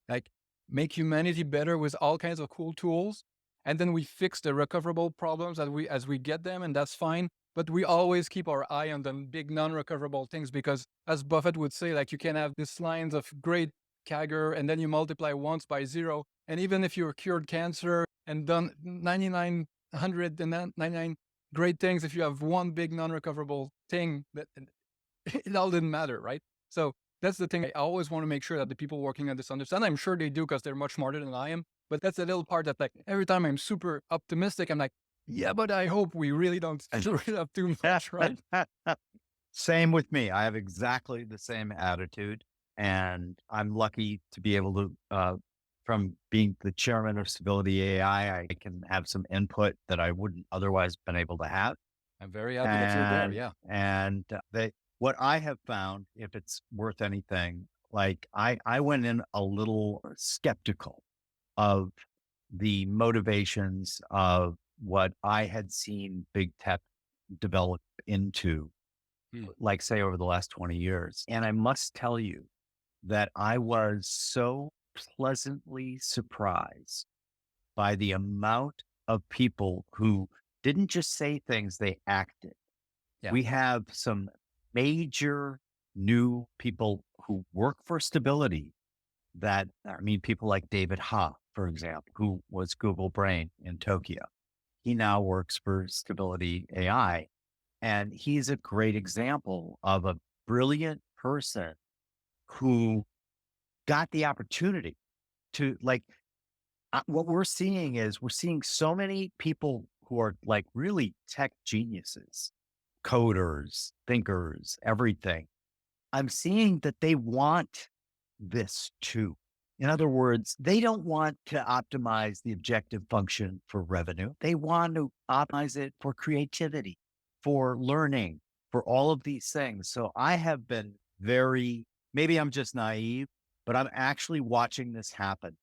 like, make humanity better with all kinds of cool tools. And then we fix the recoverable problems as we get them, and that's fine. But we always keep our eye on the big non-recoverable things, because as Buffett would say, like, you can have these lines of great CAGR, and then you multiply once by 0. And even if you're cured cancer and done 9,999 great things, if you have one big non-recoverable thing, that it all didn't matter, right? So that's the thing. I always want to make sure that the people working on this understand. I'm sure they do, because they're much smarter than I am. But that's a little part that, like, every time I'm super optimistic, I'm like, yeah, but I hope we really don't screw it up too much, right? Same with me. I have exactly the same attitude. And I'm lucky to be able to, from being the chairman of Stability AI, I can have some input that I wouldn't otherwise been able to have. I'm very happy that you're there, yeah. And what I have found, if it's worth anything, like I went in a little skeptical of the motivations of what I had seen big tech develop into, like, say, over the last 20 years. And I must tell you that I was so pleasantly surprised by the amount of people who didn't just say things, they acted. Yeah. We have some major new people who work for stability people like David Ha, for example, who was Google Brain in Tokyo. He now works for Stability AI. And he's a great example of a brilliant person who got the opportunity to what we're seeing is we're seeing so many people who are like really tech geniuses, coders, thinkers, everything. I'm seeing that they want this too. In other words, they don't want to optimize the objective function for revenue. They want to optimize it for creativity, for learning, for all of these things. So I have been maybe I'm just naive, but I'm actually watching this happen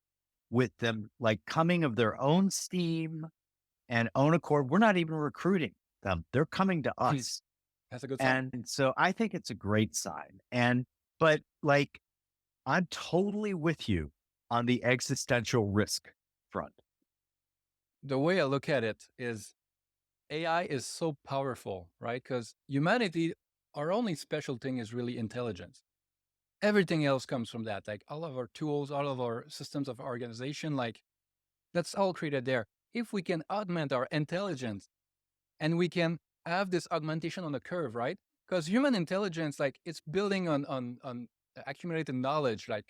with them, like coming of their own steam and own accord. We're not even recruiting them. They're coming to us. That's a good sign. And so I think it's a great sign. But like, I'm totally with you on the existential risk front. The way I look at it is AI is so powerful, right? Because humanity, our only special thing is really intelligence. Everything else comes from that. Like all of our tools, all of our systems of organization, like that's all created there. If we can augment our intelligence and we can have this augmentation on the curve, right? Because human intelligence, like it's building on accumulated knowledge, like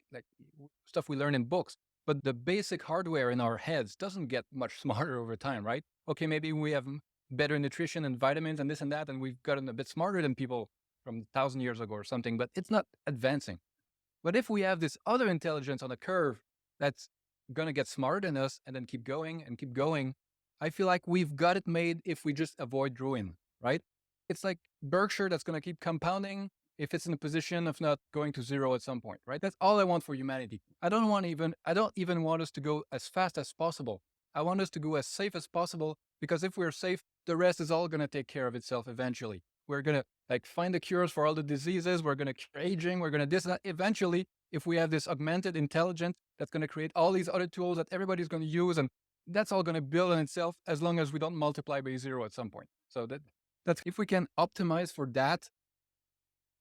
stuff we learn in books. But the basic hardware in our heads doesn't get much smarter over time, right? Okay, maybe we have better nutrition and vitamins and this and that, and we've gotten a bit smarter than people from 1,000 years ago or something, but it's not advancing. But if we have this other intelligence on a curve that's going to get smarter than us and then keep going and keep going, I feel like we've got it made if we just avoid ruin, right? It's like Berkshire that's going to keep compounding if it's in a position of not going to zero at some point, right? That's all I want for humanity. I don't even want us to go as fast as possible. I want us to go as safe as possible, because if we're safe, the rest is all going to take care of itself eventually. We're going to like find the cures for all the diseases. We're going to cure aging. We're going to this. Eventually, if we have this augmented intelligence, that's going to create all these other tools that everybody's going to use. And that's all going to build on itself as long as we don't multiply by zero at some point. So that's if we can optimize for that,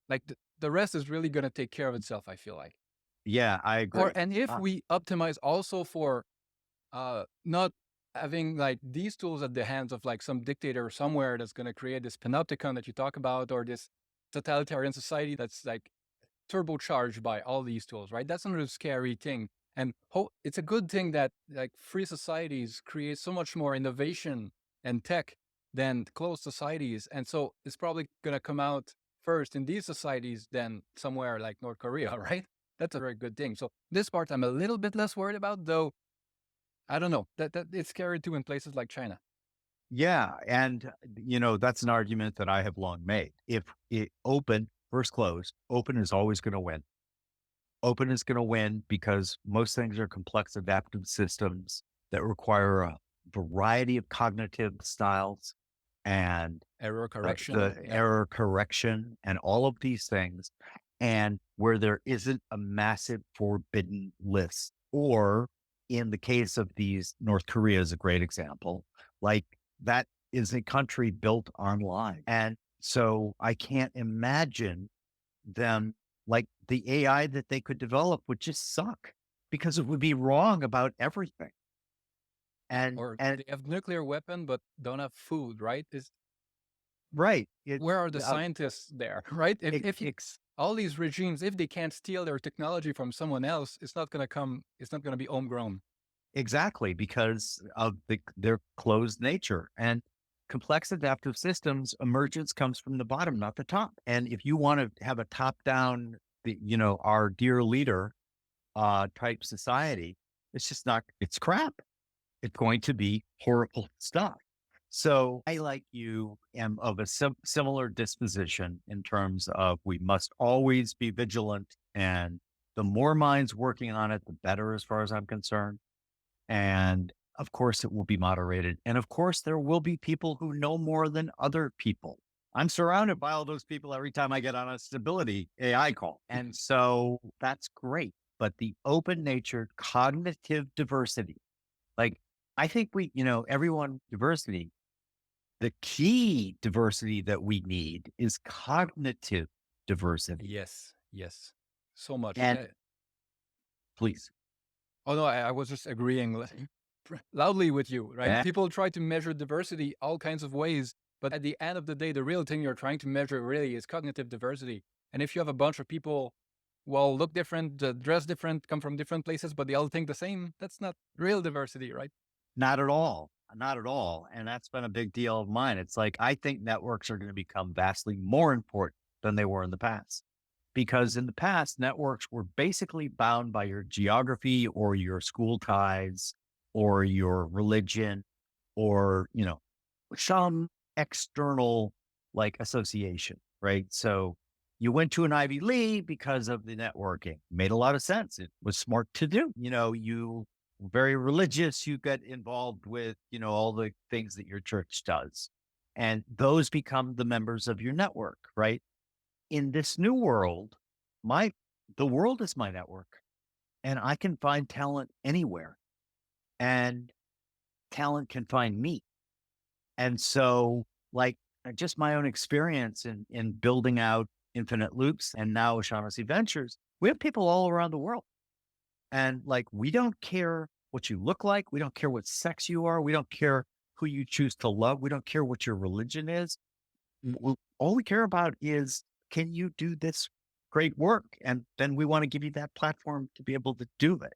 like the rest is really going to take care of itself, I feel like. Yeah, I agree. And if we optimize also for not having like these tools at the hands of like some dictator somewhere that's going to create this panopticon that you talk about, or this totalitarian society that's like turbocharged by all these tools, right? That's another scary thing. And it's a good thing that like free societies create so much more innovation and tech than closed societies. And so it's probably going to come out first in these societies than somewhere like North Korea, right? That's a very good thing. So this part I'm a little bit less worried about, though. I don't know. That it's scary too in places like China. Yeah. And, that's an argument that I have long made. If open, first closed, open is always going to win. Open is going to win because most things are complex adaptive systems that require a variety of cognitive styles and Error correction. Error correction and all of these things. And where there isn't a massive forbidden list, or in the case of these, North Korea is a great example, like that is a country built on lies. And so I can't imagine them, like the AI that they could develop would just suck because it would be wrong about everything. And they have nuclear weapon, but don't have food, right? right. Where are the scientists there, right? If all these regimes, if they can't steal their technology from someone else, it's not going to be homegrown. Exactly, because of their closed nature. And complex adaptive systems, emergence comes from the bottom, not the top. And if you want to have a top-down, our dear leader type society, it's crap. It's going to be horrible stuff. So I, like you, am of a similar disposition in terms of we must always be vigilant, and the more minds working on it, the better, as far as I'm concerned. And of course, it will be moderated. And of course, there will be people who know more than other people. I'm surrounded by all those people every time I get on a Stability AI call. And so that's great. But the open nature, cognitive diversity, like I think everyone, diversity, the key diversity that we need is cognitive diversity. Yes. Yes. So much. And please. Oh no, I was just agreeing loudly with you, right? Yeah. People try to measure diversity all kinds of ways, but at the end of the day, the real thing you're trying to measure really is cognitive diversity. And if you have a bunch of people, well, look different, dress different, come from different places, but they all think the same, that's not real diversity, right? Not at all. Not at all. And that's been a big deal of mine. It's like, I think networks are going to become vastly more important than they were in the past. Because in the past, networks were basically bound by your geography or your school ties or your religion or, some external like association, right? So you went to an Ivy League because of the networking. Made a lot of sense. It was smart to do. You were very religious. You get involved with, all the things that your church does. And those become the members of your network, right? In this new world, the world is my network, and I can find talent anywhere, and talent can find me. And so, like, just my own experience in building out Infinite Loops and now O'Shaughnessy Ventures, we have people all around the world. And like, we don't care what you look like. We don't care what sex you are. We don't care who you choose to love. We don't care what your religion is. All we care about is, can you do this great work? And then we want to give you that platform to be able to do it.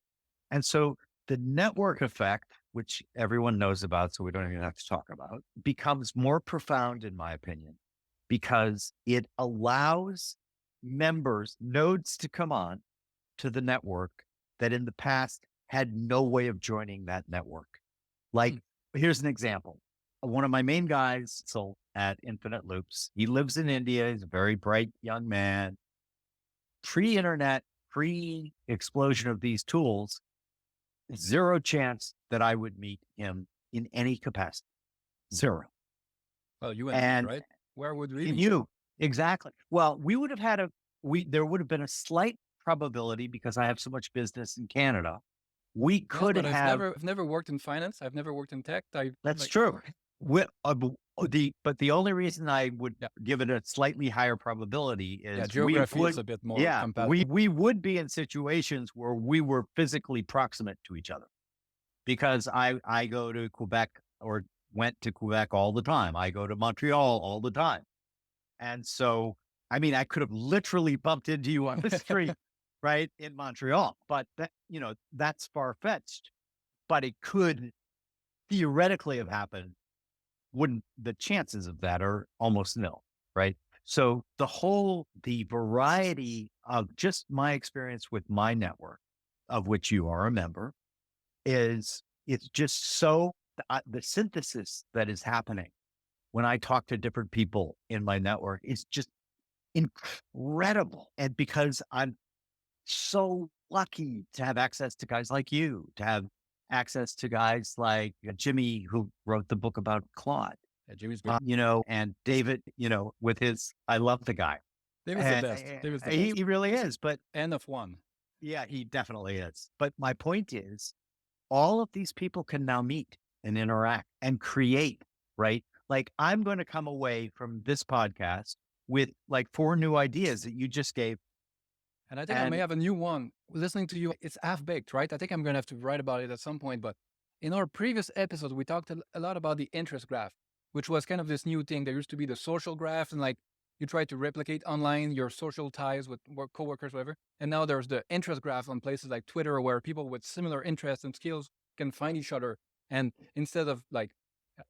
And so the network effect, which everyone knows about, so we don't even have to talk about, becomes more profound, in my opinion, because it allows nodes to come on to the network that in the past had no way of joining that network. Like, here's an example. One of my main guys at Infinite Loops, he lives in India. He's a very bright young man. Pre-internet, pre-explosion of these tools, zero chance that I would meet him in any capacity. Zero. Well, you and me, right? Where would we meet? You, exactly. Well, we would have had there would have been a slight probability because I have so much business in Canada. We could have. I've never worked in finance. I've never worked in tech. That's true. But the only reason I would give it a slightly higher probability is geography is a bit more compatible. We would be in situations where we were physically proximate to each other, because I go to Quebec or went to Quebec all the time. I go to Montreal all the time. And so, I mean, I could have literally bumped into you on the street, right, in Montreal, but that's far-fetched, but it could theoretically have happened. The chances of that are almost nil, right? So the variety of just my experience with my network, of which you are a member, it's just so, the synthesis that is happening when I talk to different people in my network is just incredible. And because I'm so lucky to have access to guys like you, to have access to guys like Jimmy, who wrote the book about Claude, Jimmy's good. And David, with his, I love the guy. David's the best. David's the best. He really is, but N of one. Yeah, he definitely is. But my point is, all of these people can now meet and interact and create, right? Like, I'm going to come away from this podcast with like 4 new ideas that you just gave. And I think I may have a new one. Listening to you, it's half-baked, right? I think I'm going to have to write about it at some point. But in our previous episode, we talked a lot about the interest graph, which was kind of this new thing. There used to be the social graph, and like you try to replicate online your social ties with coworkers, whatever. And now there's the interest graph on places like Twitter, where people with similar interests and skills can find each other. And instead of like,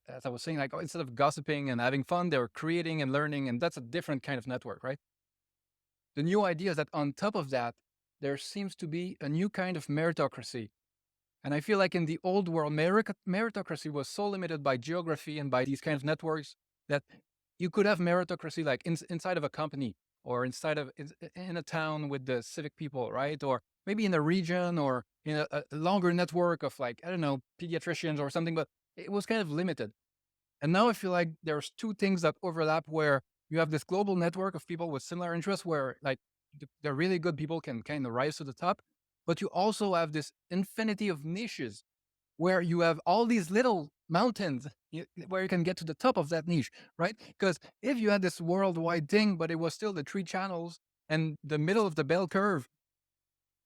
as I was saying, like instead of gossiping and having fun, they're creating and learning. And that's a different kind of network, right? The new idea is that on top of that, there seems to be a new kind of meritocracy. And I feel like in the old world, meritocracy was so limited by geography and by these kind of networks that you could have meritocracy like inside of a company or in a town with the civic people, right? Or maybe in a region or in a longer network of like, I don't know, pediatricians or something, but it was kind of limited. And now I feel like there's 2 things that overlap, where you have this global network of people with similar interests where like the really good people can kind of rise to the top, but you also have this infinity of niches where you have all these little mountains where you can get to the top of that niche, right? Because if you had this worldwide thing, but it was still the 3 channels and the middle of the bell curve,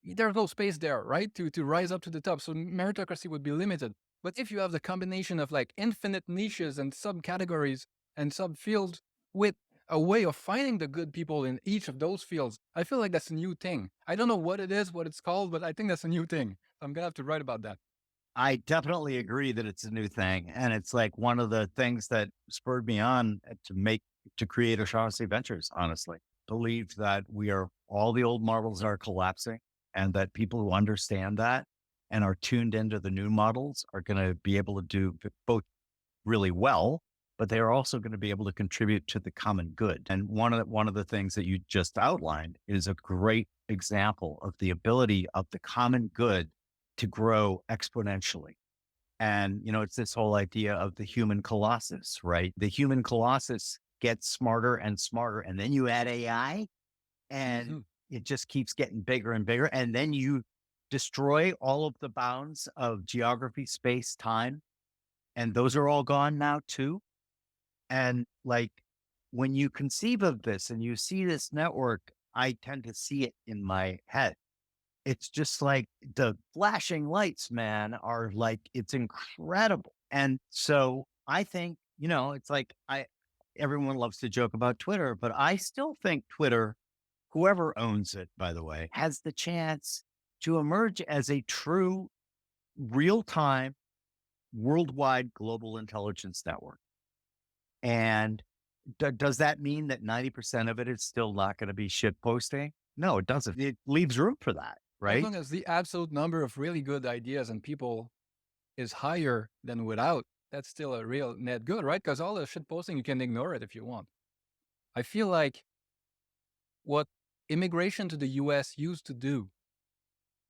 there's no space there, right? To rise up to the top. So meritocracy would be limited. But if you have the combination of like infinite niches and subcategories and subfields with a way of finding the good people in each of those fields, I feel like that's a new thing. I don't know what it is, what it's called, but I think that's a new thing. I'm going to have to write about that. I definitely agree that it's a new thing. And it's like one of the things that spurred me on to create O'Shaughnessy Ventures, honestly. Believe that all the old models are collapsing, and that people who understand that and are tuned into the new models are going to be able to do both really well, but they are also going to be able to contribute to the common good. And one of the things that you just outlined is a great example of the ability of the common good to grow exponentially. And, it's this whole idea of the human colossus, right? The human colossus gets smarter and smarter. And then you add AI and it just keeps getting bigger and bigger. And then you destroy all of the bounds of geography, space, time. And those are all gone now too. And like when you conceive of this and you see this network, I tend to see it in my head. It's just like the flashing lights, man, are like, it's incredible. And so I think, it's like everyone loves to joke about Twitter, but I still think Twitter, whoever owns it, by the way, has the chance to emerge as a true real-time worldwide global intelligence network. And does that mean that 90% of it is still not going to be shit posting? No, it doesn't. It leaves room for that, right? As long as the absolute number of really good ideas and people is higher than without, that's still a real net good, right? Because all the shit posting, you can ignore it if you want. I feel like what immigration to the US used to do,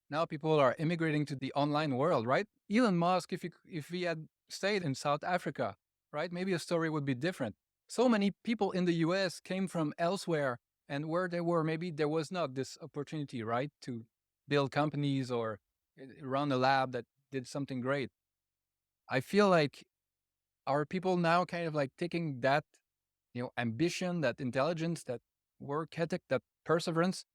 now people are immigrating to the online world, right? Elon Musk, if he had stayed in South Africa, right, maybe the story would be different. So many people in the US came from elsewhere, and where they were, maybe there was not this opportunity, right, to build companies or run a lab that did something great. I feel like our people now kind of like taking that, ambition, that intelligence, that work ethic, that perseverance,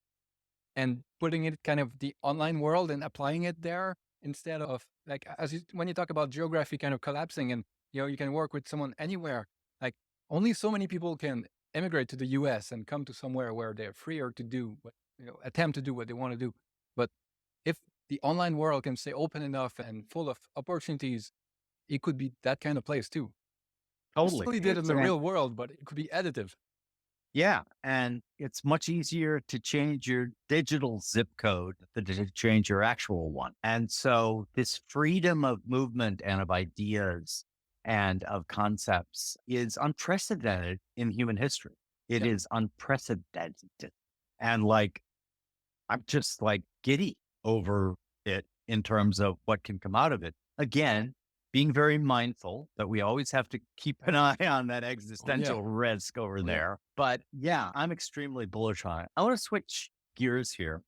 and putting it kind of the online world and applying it there instead of like, when you talk about geography kind of collapsing and, you can work with someone anywhere, like only so many people can immigrate to the US and come to somewhere where they're freer to do what, attempt to do what they want to do. But if the online world can stay open enough and full of opportunities, it could be that kind of place too. Totally. We did it in the real world, but it could be additive. Yeah. And it's much easier to change your digital zip code than to change your actual one. And so this freedom of movement and of ideas and of concepts is unprecedented in human history. It is unprecedented. And like, I'm just like giddy over it in terms of what can come out of it. Again, being very mindful that we always have to keep an eye on that existential risk over there. But yeah, I'm extremely bullish on it. I want to switch gears here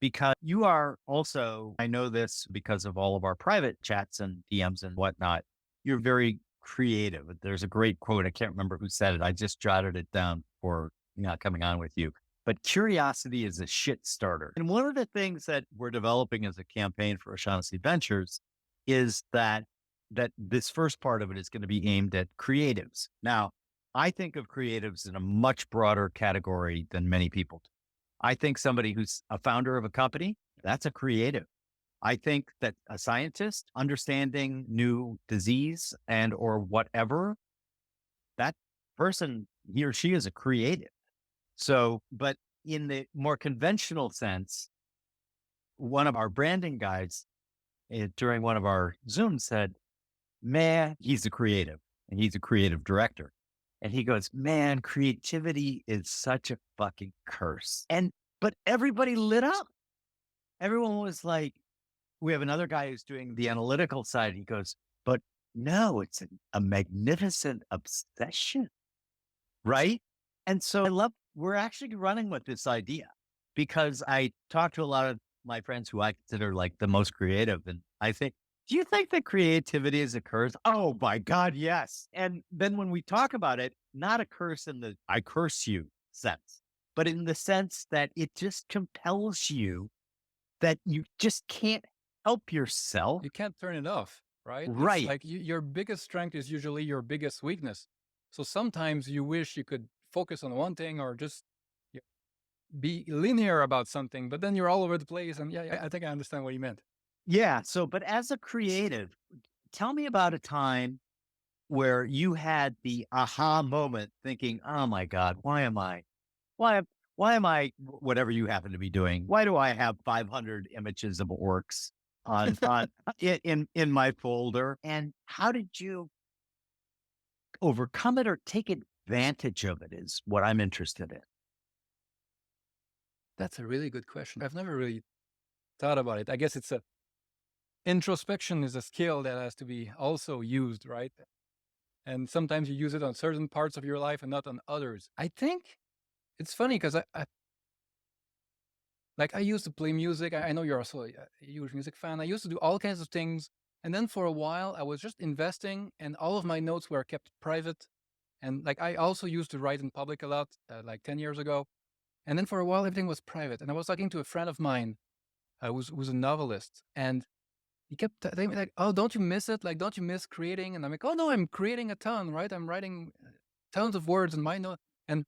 because you are also, I know this because of all of our private chats and DMs and whatnot, you're very creative. There's a great quote. I can't remember who said it. I just jotted it down for not coming on with you. But curiosity is a shit starter. And one of the things that we're developing as a campaign for O'Shaughnessy Ventures is that this first part of it is going to be aimed at creatives. Now, I think of creatives in a much broader category than many people do. I think somebody who's a founder of a company, that's a creative. I think that a scientist understanding new disease and or whatever, that person, he or she is a creative. So, but in the more conventional sense, one of our branding guys during one of our Zooms said, man, he's a creative and he's a creative director. And he goes, man, creativity is such a fucking curse. But everybody lit up. Everyone was like, we have another guy who's doing the analytical side. He goes, but no, it's a magnificent obsession. Right. And so we're actually running with this idea because I talk to a lot of my friends who I consider like the most creative. And I think Do you think that creativity is a curse? Oh my God, yes. And then when we talk about it, not a curse in the I curse you sense, but in the sense that it just compels you that you just can't help yourself. You can't turn it off, right? It's Right. like your biggest strength is usually your biggest weakness. So sometimes you wish you could focus on one thing or just y- be linear about something, but then you're all over the place. And yeah, I think I understand what you meant. Yeah. So, but as a creative, tell me about a time where you had the aha moment thinking, oh my God, why, why am I, whatever you happen to be doing, why do I have 500 images of orcs on in my folder? And how did you overcome it or take advantage of it is what I'm interested in. That's a really good question. I've never really thought about it. I guess it's a introspection is a skill that has to be also used, right? And sometimes you use it on certain parts of your life and not on others. I think it's funny because I used to play music. I know you're also a huge music fan. I used to do all kinds of things. And then for a while, I was just investing and all of my notes were kept private. And like I also used to write in public a lot, like 10 years ago. And then for a while, everything was private. And I was talking to a friend of mine who's a novelist. And he kept telling me like, oh, don't you miss it? Like, don't you miss creating? And I'm like, oh, no, I'm creating a ton, right? I'm writing tons of words in my note. And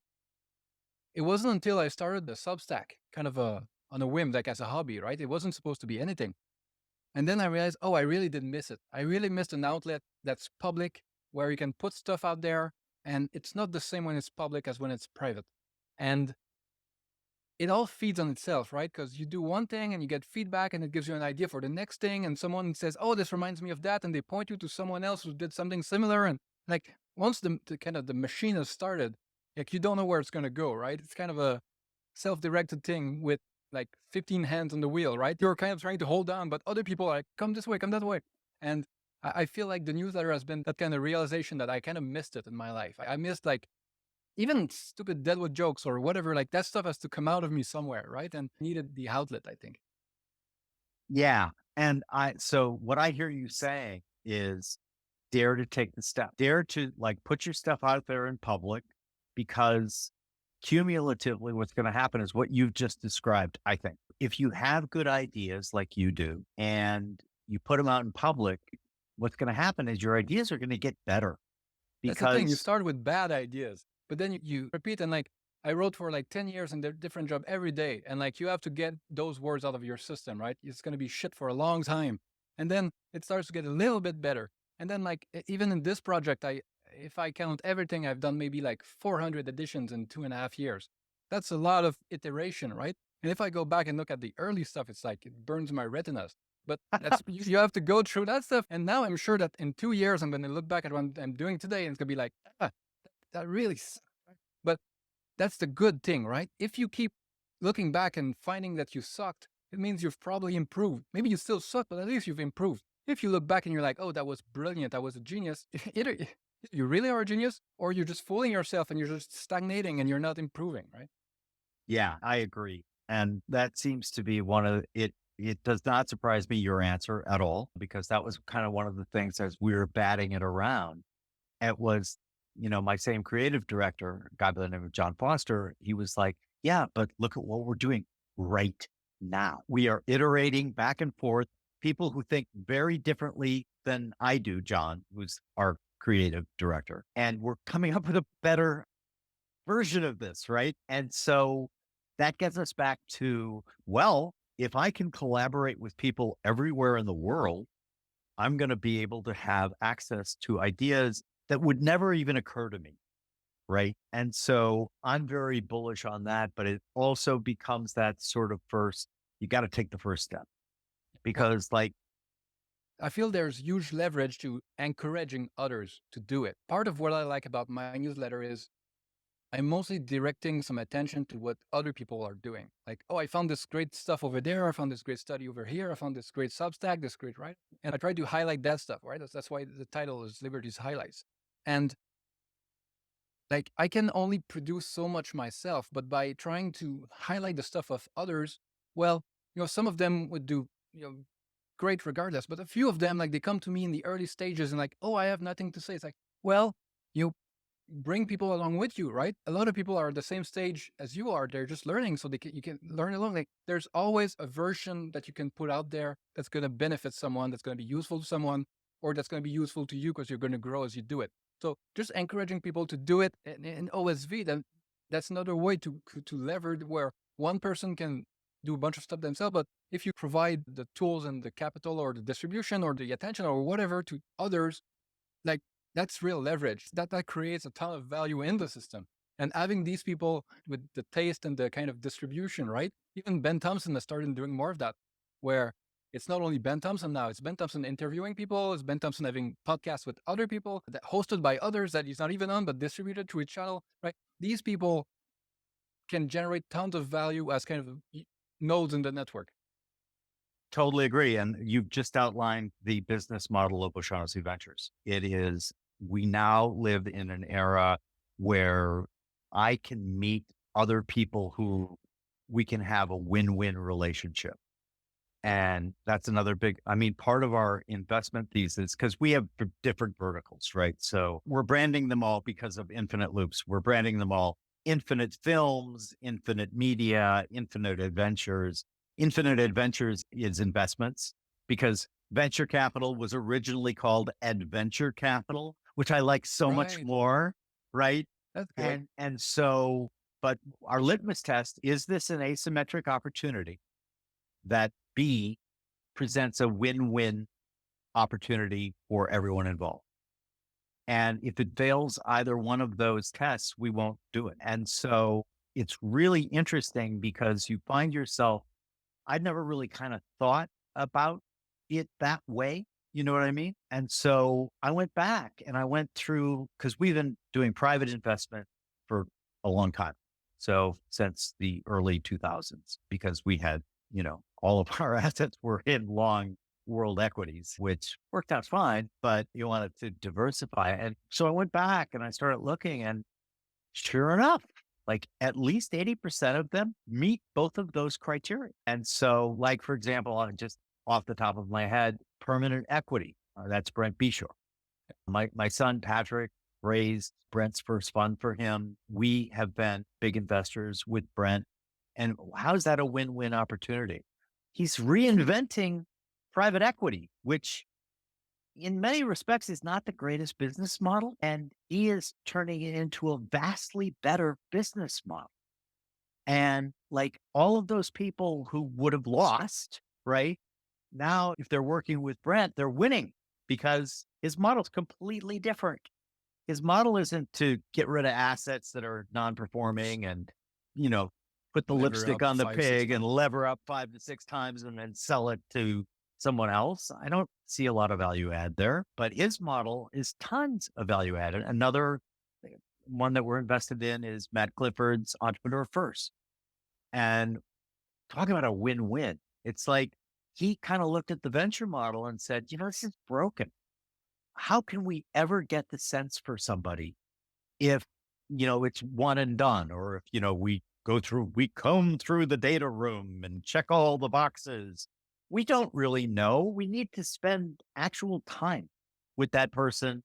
it wasn't until I started the Substack kind of on a whim, like as a hobby, right? It wasn't supposed to be anything. And then I realized, oh, I really did miss it. I really missed an outlet that's public where you can put stuff out there. And it's not the same when it's public as when it's private. And it all feeds on itself, right? Because you do one thing and you get feedback and it gives you an idea for the next thing. And someone says, oh, this reminds me of that. And they point you to someone else who did something similar. And like once the kind of the machine has started, like you don't know where it's going to go, right? It's kind of a self-directed thing with like 15 hands on the wheel, right? You're kind of trying to hold on, but other people are like, come this way, come that way. And I feel like the newsletter has been that kind of realization that I kind of missed it in my life. I missed like even stupid Deadwood jokes or whatever, like that stuff has to come out of me somewhere, right? And needed the outlet, I think. Yeah. And so what I hear you saying is dare to take the step, dare to like put your stuff out there in public, because cumulatively what's going to happen is what you've just described. I think if you have good ideas like you do and you put them out in public, what's going to happen is your ideas are going to get better That's the thing. You because start with bad ideas, but then you repeat. And like I wrote for like 10 years in a different job every day. And like you have to get those words out of your system, right? It's going to be shit for a long time. And then it starts to get a little bit better. And then like even in this project, if I count everything, I've done maybe like 400 editions in 2.5 years. That's a lot of iteration, right? And if I go back and look at the early stuff, it's like it burns my retinas. But that's you have to go through that stuff. And now I'm sure that in 2 years, I'm going to look back at what I'm doing today and it's going to be like, that really sucked. But that's the good thing, right? If you keep looking back and finding that you sucked, it means you've probably improved. Maybe you still suck, but at least you've improved. If you look back and you're like, oh, that was brilliant, I was a genius, either you really are a genius or you're just fooling yourself and you're just stagnating and you're not improving, right? yeah, I agree. And that seems to be one of it. It does not surprise me, your answer at all, because that was kind of one of the things as we were batting it around. It was, my same creative director, a guy by the name of John Foster, he was like, yeah, but look at what we're doing right now. We are iterating back and forth. People who think very differently than I do, John, who's our creative director, and we're coming up with a better version of this, right? And so that gets us back to, well, if I can collaborate with people everywhere in the world, I'm going to be able to have access to ideas that would never even occur to me. Right. And so I'm very bullish on that, but it also becomes that sort of you got to take the first step because like, I feel there's huge leverage to encouraging others to do it. Part of what I like about my newsletter is I'm mostly directing some attention to what other people are doing. Like, oh, I found this great stuff over there. I found this great study over here. I found this great Substack, this great, right? And I try to highlight that stuff, right? That's why the title is Liberty's Highlights. And like, I can only produce so much myself, but by trying to highlight the stuff of others, well, some of them would do, great regardless. But a few of them, like they come to me in the early stages and like, oh, I have nothing to say. It's like, well, you bring people along with you, right? A lot of people are at the same stage as you are. They're just learning, so you can learn along. Like there's always a version that you can put out there that's going to benefit someone, that's going to be useful to someone, or that's going to be useful to you because you're going to grow as you do it. So just encouraging people to do it in OSV, then that's another way to leverage where one person can do a bunch of stuff themselves. But if you provide the tools and the capital or the distribution or the attention or whatever to others, like that's real leverage. That creates a ton of value in the system. And having these people with the taste and the kind of distribution, right? Even Ben Thompson has started doing more of that, where it's not only Ben Thompson now, it's Ben Thompson interviewing people, it's Ben Thompson having podcasts with other people that hosted by others that he's not even on, but distributed through his channel, right? These people can generate tons of value as kind of nodes in the network. Totally agree. And you've just outlined the business model of O'Shaughnessy Ventures. It is, we now live in an era where I can meet other people who we can have a win-win relationship. And that's another big, part of our investment thesis, because we have different verticals, right? So we're branding them all because of Infinite Loops. We're branding them all Infinite Films, Infinite Media, Infinite Adventures. Infinite Adventures is investments, because venture capital was originally called adventure capital, which I like so much more, right? That's good. And so, but our litmus test, is this an asymmetric opportunity that B presents a win-win opportunity for everyone involved? And if it fails either one of those tests, we won't do it. And so it's really interesting because you find yourself, I'd never really kind of thought about it that way. You know what I mean? And so I went back and I went through, because we've been doing private investment for a long time. So since the early 2000s, because we had, all of our assets were in long world equities, which worked out fine, but you wanted to diversify. And so I went back and I started looking, and sure enough, like at least 80% of them meet both of those criteria. And so, like, for example, just off the top of my head, permanent equity, that's Brent Bishore. My son, Patrick, raised Brent's first fund for him. We have been big investors with Brent. And how's that a win-win opportunity? He's reinventing private equity, which in many respects is not the greatest business model. And he is turning it into a vastly better business model. And like all of those people who would have lost, right? Now, if they're working with Brent, they're winning because his model's completely different. His model isn't to get rid of assets that are non-performing and, put the lipstick on the pig and lever up 5 to 6 times and then sell it to someone else. I don't see a lot of value add there, but his model is tons of value added. Another one that we're invested in is Matt Clifford's Entrepreneur First. And talk about a win-win. It's like he kind of looked at the venture model and said, this is broken. How can we ever get the sense for somebody if, it's one and done, or if, we comb through the data room and check all the boxes. We don't really know. We need to spend actual time with that person,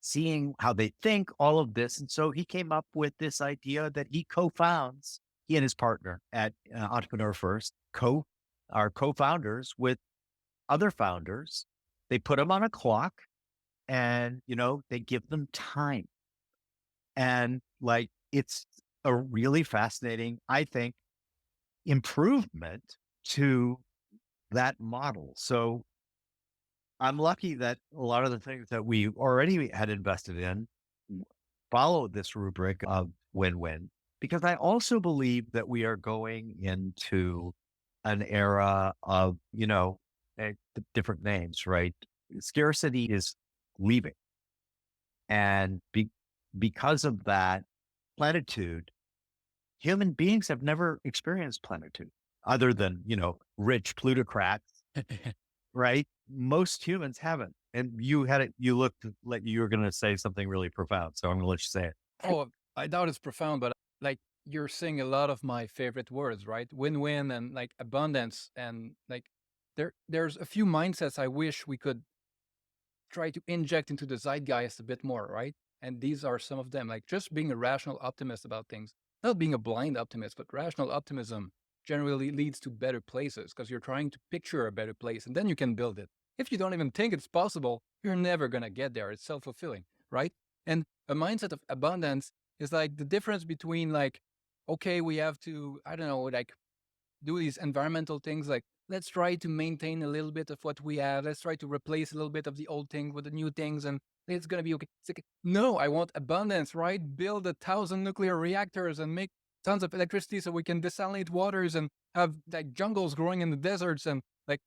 seeing how they think, all of this. And so he came up with this idea that he co-founds, he and his partner at Entrepreneur First, are co-founders with other founders. They put them on a clock and, they give them time. And like, it's a really fascinating, I think, improvement to that model. So I'm lucky that a lot of the things that we already had invested in follow this rubric of win-win, because I also believe that we are going into an era of, different names, right? Scarcity is leaving. And because of that, plenitude, human beings have never experienced plenitude other than, rich plutocrats, right? Most humans haven't. And you looked like you were going to say something really profound. So I'm going to let you say it. Oh, I doubt it's profound, but like you're saying a lot of my favorite words, right? Win-win and like abundance and like there's a few mindsets I wish we could try to inject into the zeitgeist a bit more, right? And these are some of them, like just being a rational optimist about things, not being a blind optimist, but rational optimism generally leads to better places because you're trying to picture a better place and then you can build it. If you don't even think it's possible, you're never going to get there. It's self-fulfilling, right? And a mindset of abundance is like the difference between like, okay, we have to, I don't know, like do these environmental things like let's try to maintain a little bit of what we have. Let's try to replace a little bit of the old thing with the new things and it's going to be okay. It's like, no, I want abundance, right? Build 1,000 nuclear reactors and make tons of electricity so we can desalinate waters and have like jungles growing in the deserts. And like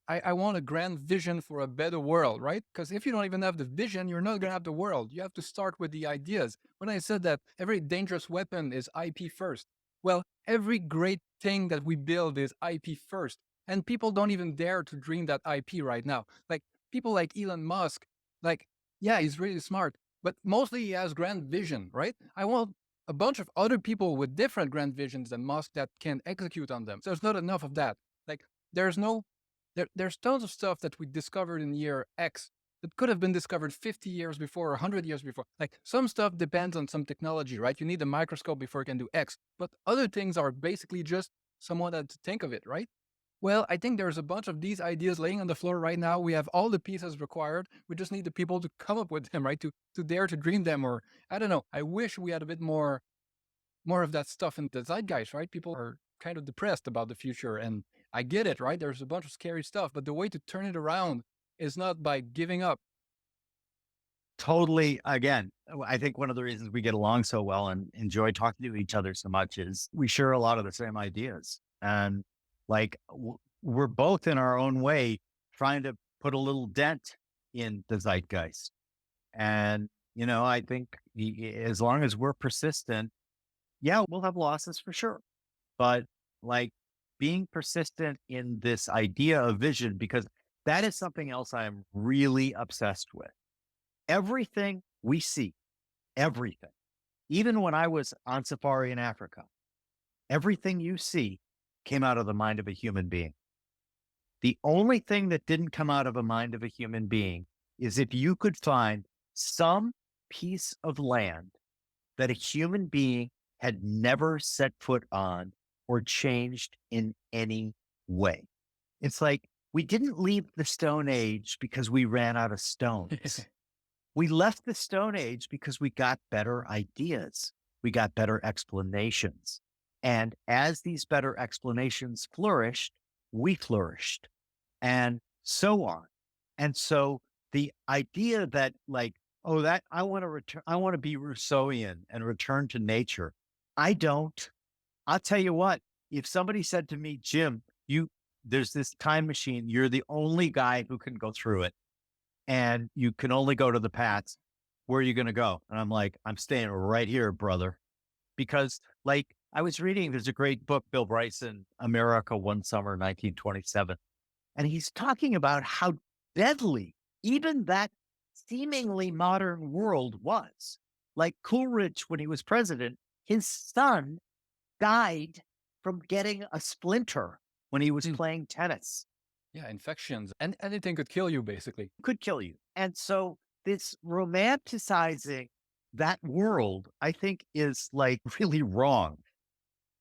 I want a grand vision for a better world, right? Because if you don't even have the vision, you're not going to have the world. You have to start with the ideas. When I said that every dangerous weapon is IP first, well, every great thing that we build is IP first. And people don't even dare to dream that IP right now. Like people like Elon Musk, like, yeah, he's really smart, but mostly he has grand vision, right? I want a bunch of other people with different grand visions than Musk that can execute on them. So there's not enough of that. Like there's tons of stuff that we discovered in year X that could have been discovered 50 years before or 100 years before. Like some stuff depends on some technology, right? You need a microscope before you can do X, but other things are basically just someone had to think of it, right? Well, I think there's a bunch of these ideas laying on the floor right now. We have all the pieces required. We just need the people to come up with them, right? To dare to dream them, or I don't know. I wish we had a bit more of that stuff in the zeitgeist, right? People are kind of depressed about the future, and I get it, right? There's a bunch of scary stuff, but the way to turn it around is not by giving up. Totally. Again, I think one of the reasons we get along so well and enjoy talking to each other so much is we share a lot of the same ideas. And like we're both in our own way trying to put a little dent in the zeitgeist. And, I think as long as we're persistent, yeah, we'll have losses for sure. But like being persistent in this idea of vision, because that is something else I am really obsessed with. Everything we see, everything, even when I was on safari in Africa, everything you see came out of the mind of a human being. The only thing that didn't come out of a mind of a human being is if you could find some piece of land that a human being had never set foot on or changed in any way. It's like we didn't leave the Stone Age because we ran out of stones. We left the Stone Age because we got better ideas. We got better explanations. And as these better explanations flourished, we flourished, and so on. And so the idea that like, oh, that I want to be Rousseauian and return to nature. I don't. I'll tell you what, if somebody said to me, Jim, there's this time machine, you're the only guy who can go through it, and you can only go to the past, where are you going to go? And I'm like, I'm staying right here, brother. Because like I was reading, there's a great book, Bill Bryson, America One Summer, 1927. And he's talking about how deadly even that seemingly modern world was. Like Coolidge, when he was president, his son died from getting a splinter when he was playing tennis. Yeah, infections and anything could kill you, basically. Could kill you. And so this romanticizing that world, I think, is like really wrong.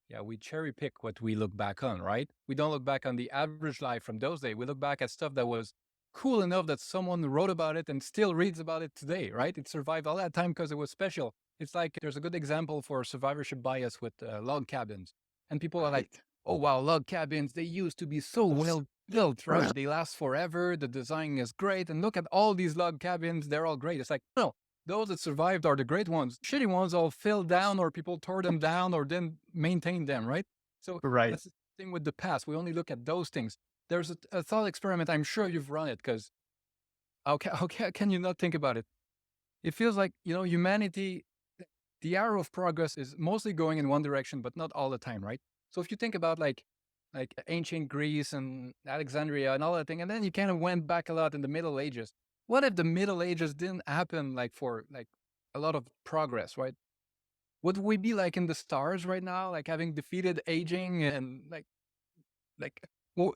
Yeah, we cherry pick what we look back on, right? We don't look back on the average life from those days. We look back at stuff that was cool enough that someone wrote about it and still reads about it today, right? It survived all that time because it was special. It's like there's a good example for survivorship bias with log cabins. And people are like, oh, wow, log cabins, they used to be so well built, right? They last forever. The design is great. And look at all these log cabins. They're all great. It's like, no, those that survived are the great ones. Shitty ones all fell down or people tore them down or didn't maintain them, right? So that's the thing with the past. We only look at those things. There's a thought experiment. I'm sure you've run it because how can you not think about it? It feels like, humanity, the arrow of progress is mostly going in one direction, but not all the time, right? So if you think about like ancient Greece and Alexandria and all that thing, and then you kind of went back a lot in the Middle Ages. What if the Middle Ages didn't happen for a lot of progress, right? Would we be like in the stars right now, like having defeated aging and well,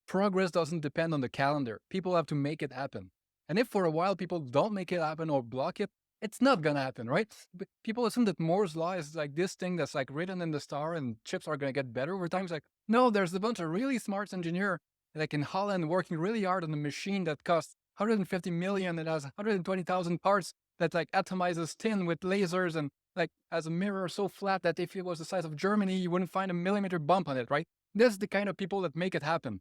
progress doesn't depend on the calendar. People have to make it happen. And if for a while people don't make it happen or block it, it's not going to happen, right? People assume that Moore's law is like this thing that's like written in the star and chips are going to get better over time. It's like, no, there's a bunch of really smart engineers like in Holland working really hard on a machine that costs 150 million. It has 120,000 parts that like atomizes tin with lasers and like has a mirror so flat that if it was the size of Germany, you wouldn't find a millimeter bump on it, right? This is the kind of people that make it happen.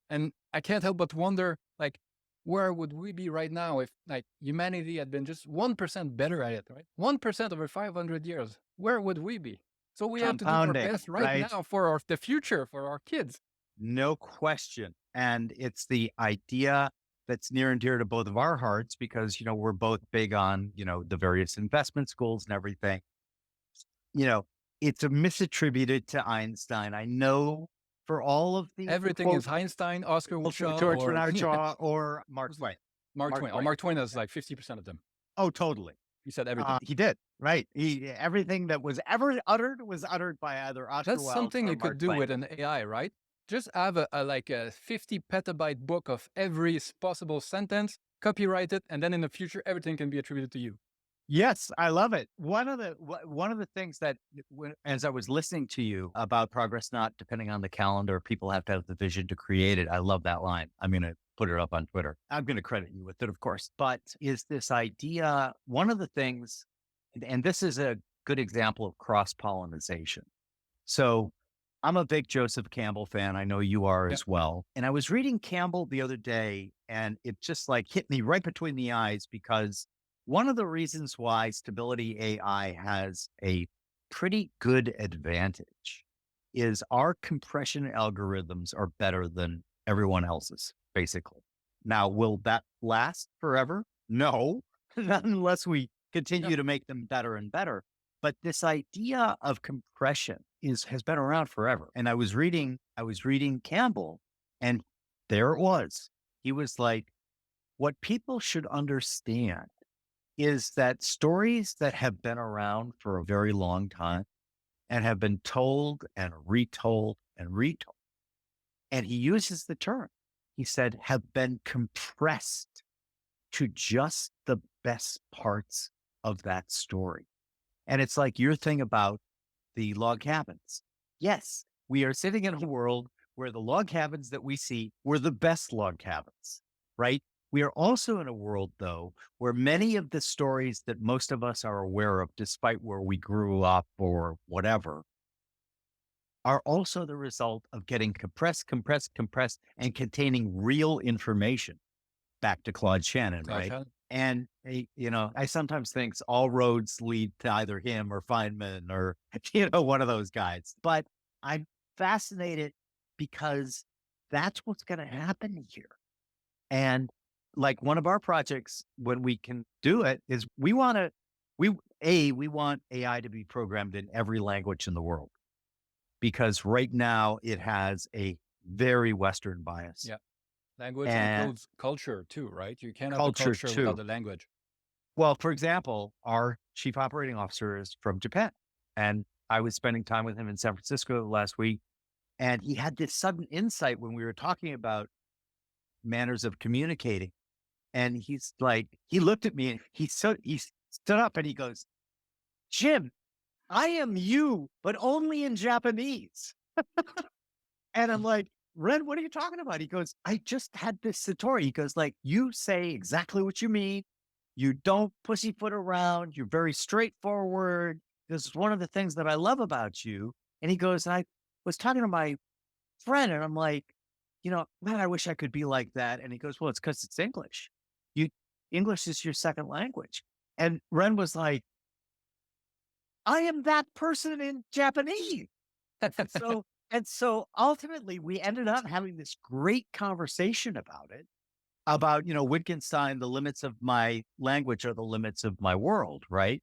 And I can't help but wonder, like, where would we be right now if like humanity had been just 1% better at it, right? 1% over 500 years, where would we be? So we have to do our Compounding, best right now for the future, for our kids. No question. And it's the idea that's near and dear to both of our hearts because, we're both big on, the various investment schools and everything. It's misattributed to Einstein. I know for all of the everything is Einstein, Oscar Wilde, George Bernard Shaw, or Mark Twain. Mark Twain. Oh, Mark Twain has like 50% of them. Oh, totally. He said everything. He did, right? Everything that was ever uttered was uttered by either Oscar That's Wilde something or you Mark could do Twain. with an AI, right? Just have a 50 petabyte book of every possible sentence, copyright it, and then in the future, everything can be attributed to you. Yes, I love it. One of the things that, as I was listening to you about progress not depending on the calendar, people have to have the vision to create it. I love that line. I'm going to put it up on Twitter. I'm going to credit you with it, of course. But is this idea, one of the things, and this is a good example of cross-pollination. So I'm a big Joseph Campbell fan. I know you are as well. And I was reading Campbell the other day, and it just like hit me right between the eyes because one of the reasons why Stability AI has a pretty good advantage is our compression algorithms are better than everyone else's, basically. Now, will that last forever? No, not unless we continue to make them better and better. But this idea of compression has been around forever. And I was reading Campbell, and there it was. He was like, what people should understand is that stories that have been around for a very long time and have been told and retold and retold. And he uses the term, he said, have been compressed to just the best parts of that story. And it's like your thing about the log cabins. Yes, we are sitting in a world where the log cabins that we see were the best log cabins, right? We are also in a world, though, where many of the stories that most of us are aware of, despite where we grew up or whatever, are also the result of getting compressed, and containing real information. Back to Claude Shannon, right? And, I sometimes think all roads lead to either him or Feynman or, one of those guys. But I'm fascinated because that's what's going to happen here. And like one of our projects, when we can do it, is we want AI to be programmed in every language in the world, because right now it has a very Western bias. Yeah. Language includes culture too, right? You can't have Culture the culture too. without the language. Well, for example, our chief operating officer is from Japan, and I was spending time with him in San Francisco last week, and he had this sudden insight when we were talking about manners of communicating. And he's like, he looked at me and he stood up and he goes, Jim, I am you, but only in Japanese. And I'm like, Ren, what are you talking about? He goes, I just had this satori. He goes, like, you say exactly what you mean. You don't pussyfoot around. You're very straightforward. This is one of the things that I love about you. And he goes, and I was talking to my friend and I'm like, man, I wish I could be like that. And he goes, well, it's because it's English. English is your second language. And Ren was like, I am that person in Japanese. So ultimately we ended up having this great conversation about it, about, Wittgenstein, the limits of my language are the limits of my world, right?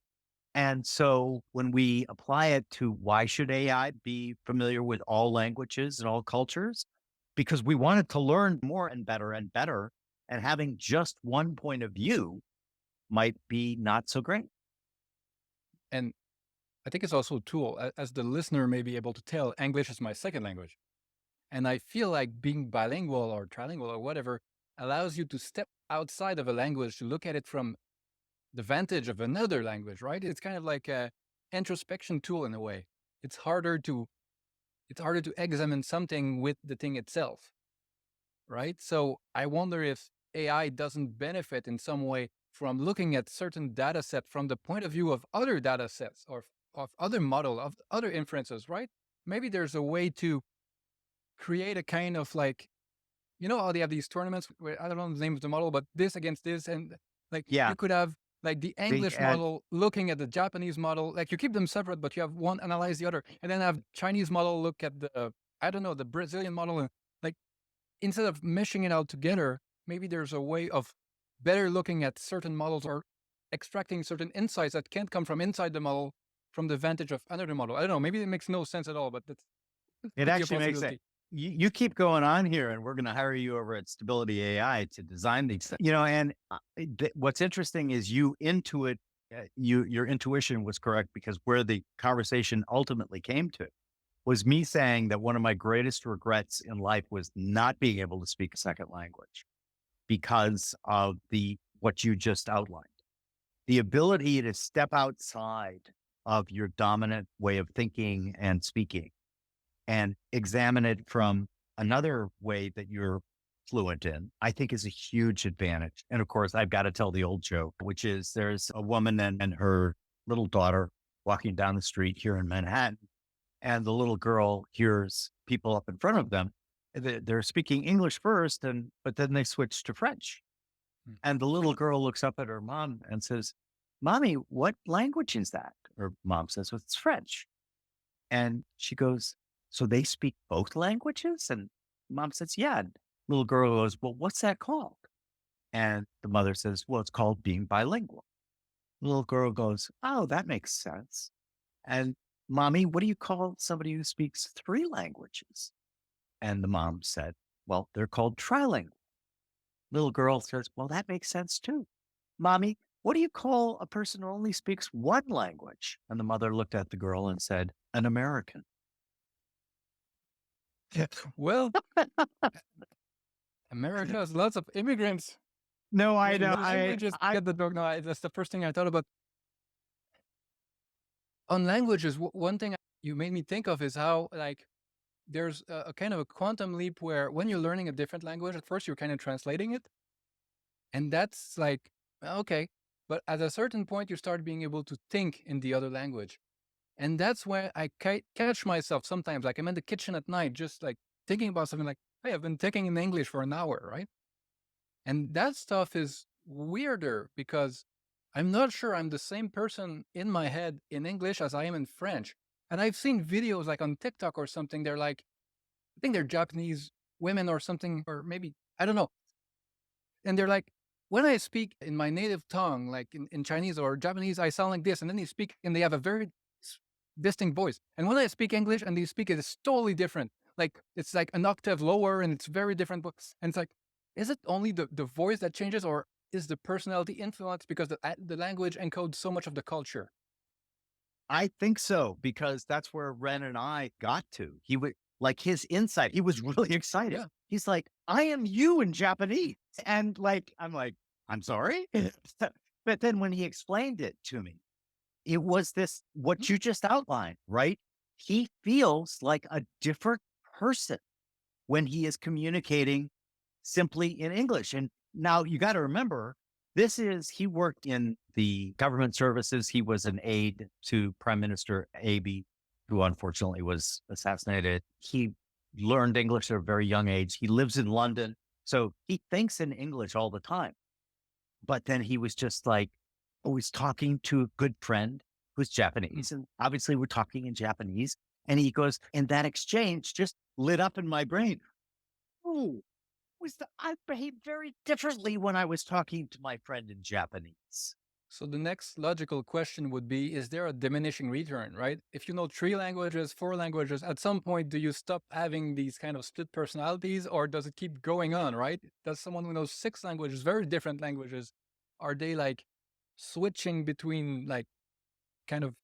And so when we apply it to why should AI be familiar with all languages and all cultures? Because we wanted to learn more and better, and having just one point of view might be not so great. And I think it's also a tool, as the listener may be able to tell, English is my second language. And I feel like being bilingual or trilingual or whatever allows you to step outside of a language to look at it from the vantage of another language, right? It's kind of like a introspection tool in a way. It's harder to examine something with the thing itself, right? So I wonder if AI doesn't benefit in some way from looking at certain data set from the point of view of other data sets or of other model, of other inferences, right? Maybe there's a way to create a kind of like, you know how they have these tournaments where I don't know the name of the model, but this against this, and like Yeah. you could have like the English add- model looking at the Japanese model, like you keep them separate, but you have one analyze the other, and then have Chinese model look at the I don't know the Brazilian model, and like instead of meshing it out together, maybe there's a way of better looking at certain models or extracting certain insights that can't come from inside the model from the vantage of another model. I don't know. Maybe it makes no sense at all, but that's It could be a actually makes possibility. sense. You keep going on here, and we're going to hire you over at Stability AI to design these things. You know, and what's interesting is your intuition was correct, because where the conversation ultimately came to was me saying that one of my greatest regrets in life was not being able to speak a second language because of what you just outlined. The ability to step outside of your dominant way of thinking and speaking and examine it from another way that you're fluent in, I think is a huge advantage. And of course, I've got to tell the old joke, which is there's a woman and her little daughter walking down the street here in Manhattan, and the little girl hears people up in front of them. They're speaking English first, but then they switch to French. Hmm. And the little girl looks up at her mom and says, "Mommy, what language is that?" Her mom says, "Well, it's French." And she goes, "So they speak both languages?" And mom says, "Yeah." And little girl goes, "Well, what's that called?" And the mother says, "Well, it's called being bilingual." Little girl goes, "Oh, that makes sense." And "Mommy, what do you call somebody who speaks 3 languages?" And the mom said, "Well, they're called trilingual." Little girl says, "Well, that makes sense too." "Mommy, what do you call a person who only speaks 1 language?" And the mother looked at the girl and said, "An American." Well, America has lots of immigrants. No, I know. Languages get the dog. No, that's the first thing I thought about. On languages, one thing you made me think of is how like there's a kind of a quantum leap where when you're learning a different language, at first you're kind of translating it, and that's like okay, but at a certain point you start being able to think in the other language, and that's where I catch myself sometimes. Like I'm in the kitchen at night, just like thinking about something like, hey, I've been thinking in English for an hour, right? And that stuff is weirder because I'm not sure I'm the same person in my head in English as I am in French. And I've seen videos like on TikTok or something. They're like, I think they're Japanese women or something, or maybe, I don't know. And they're like, when I speak in my native tongue, like in Chinese or Japanese, I sound like this. And then they speak and they have a very distinct voice. And when I speak English and they speak, it's totally different. Like it's like an octave lower and it's very different. And it's like, is it only the voice that changes, or is the personality influenced because the language encodes so much of the culture? I think so, because that's where Ren and I got to. He would like his insight. He was really excited. Yeah. He's like, "I am you in Japanese." And like, I'm like, "I'm sorry." But then when he explained it to me, it was what you just outlined, right? He feels like a different person when he is communicating simply in English. And now you got to remember, he worked in the government services. He was an aide to Prime Minister Abiy, who unfortunately was assassinated. He learned English at a very young age. He lives in London. So he thinks in English all the time. But then he was just like always talking to a good friend who's Japanese. And obviously we're talking in Japanese. And he goes, and that exchange just lit up in my brain. Oh, I behaved very differently when I was talking to my friend in Japanese. So the next logical question would be, is there a diminishing return, right? If you know 3 languages, 4 languages, at some point, do you stop having these kind of split personalities, or does it keep going on, right? Does someone who knows 6 languages, very different languages, are they like switching between like kind of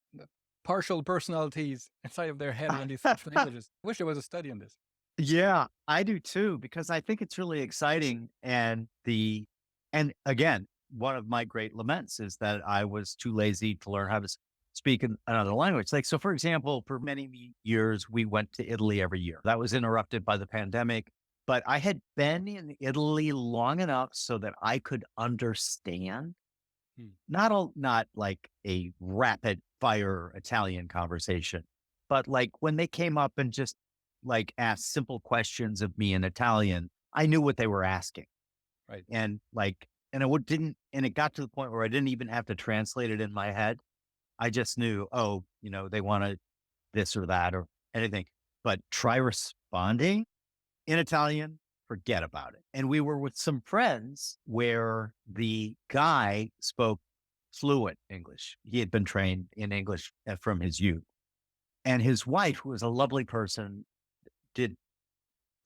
partial personalities inside of their head when they switch languages? I wish there was a study on this. Yeah, I do too, because I think it's really exciting. And again, one of my great laments is that I was too lazy to learn how to speak another language. Like, so for example, for many years, we went to Italy every year. That was interrupted by the pandemic, but I had been in Italy long enough so that I could understand Hmm. not like a rapid fire Italian conversation, but like when they came up and just like asked simple questions of me in Italian, I knew what they were asking. Right. And like, and and it got to the point where I didn't even have to translate it in my head. I just knew, oh, they wanted this or that or anything, but try responding in Italian, forget about it. And we were with some friends where the guy spoke fluent English. He had been trained in English from his youth. And his wife, who was a lovely person, did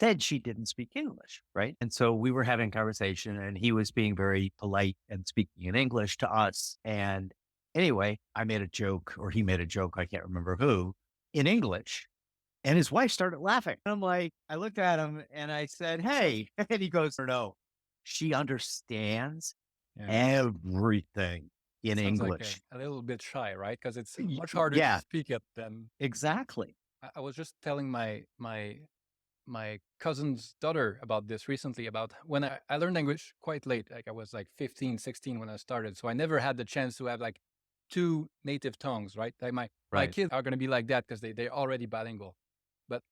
said she didn't speak English, right? And so we were having a conversation and he was being very polite and speaking in English to us. And anyway, I made a joke or he made a joke, I can't remember who, in English. And his wife started laughing. I'm like, I looked at him and I said, hey, and he goes, no, she understands Yeah. everything in Sounds like English. a little bit shy, right? Because it's much harder Yeah, to speak it than. exactly. I was just telling my cousin's daughter about this recently, about when I learned English quite late. Like I was like 15, 16 when I started. So I never had the chance to have like two native tongues, right? Like my Right. kids are going to be like that because they're already bilingual. But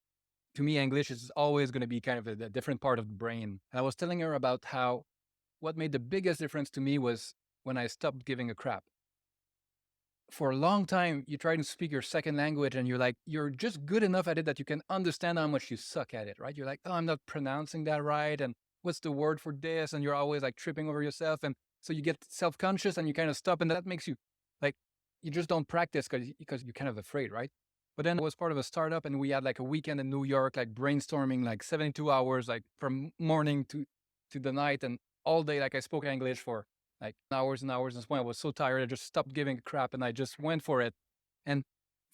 to me, English is always going to be kind of a different part of the brain. And I was telling her about how what made the biggest difference to me was when I stopped giving a crap. For a long time, you try to speak your second language and you're just good enough at it that you can understand how much you suck at it, right? You're like, oh, I'm not pronouncing that right. And what's the word for this? And you're always like tripping over yourself. And so you get self-conscious and you kind of stop. And that makes you like, you just don't practice because you're kind of afraid, right? But then I was part of a startup and we had like a weekend in New York, like brainstorming, like 72 hours, like from morning to the night and all day. Like I spoke English for like hours and hours. And when I was so tired, I just stopped giving a crap and I just went for it. And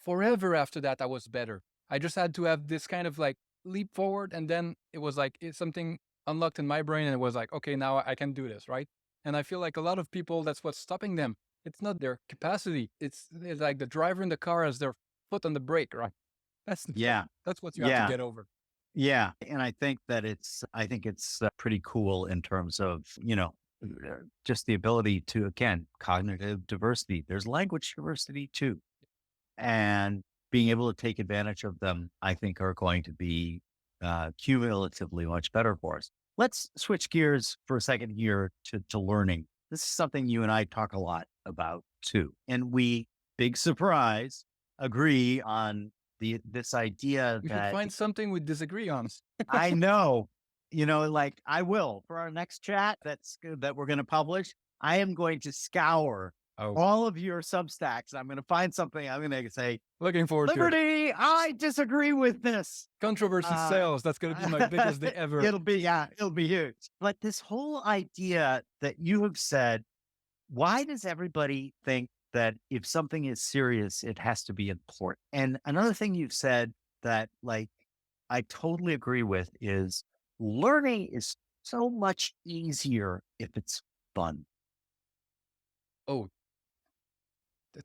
forever after that, I was better. I just had to have this kind of like leap forward. And then it was like something unlocked in my brain. And it was like, okay, now I can do this, right? And I feel like a lot of people, that's what's stopping them. It's not their capacity. It's like the driver in the car has their foot on the brake, right? That's what you have to get over. Yeah. And I think it's pretty cool in terms of, just the ability to, again, cognitive diversity. There's language diversity too. And being able to take advantage of them, I think are going to be cumulatively much better for us. Let's switch gears for a second here to learning. This is something you and I talk a lot about too. And we, big surprise, agree on this idea We should that find something we disagree on. I know, like I will for our next chat that we're going to publish. I am going to scour all of your Substacks. I'm going to find something. I'm going to say, Looking forward to it. Liberty, I disagree with this. Controversy sales. That's going to be my biggest day ever. It'll be huge. But this whole idea that you have said, why does everybody think that if something is serious, it has to be important? And another thing you've said that like I totally agree with is learning is so much easier if it's fun. Oh,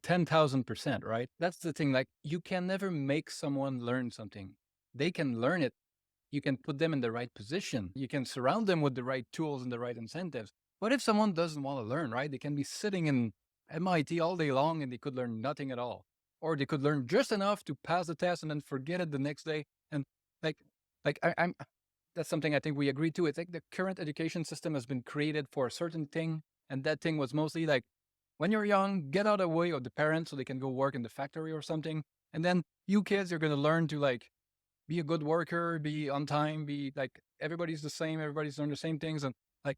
10,000%, right? That's the thing. Like you can never make someone learn something. They can learn it. You can put them in the right position. You can surround them with the right tools and the right incentives. But if someone doesn't want to learn, right, they can be sitting in MIT all day long and they could learn nothing at all. Or they could learn just enough to pass the test and then forget it the next day. And I'm that's something I think we agree to. It's like the current education system has been created for a certain thing. And that thing was mostly like, when you're young, get out of the way of the parents so they can go work in the factory or something. And then you kids, you're going to learn to like be a good worker, be on time, be like, everybody's the same. Everybody's doing the same things. And like,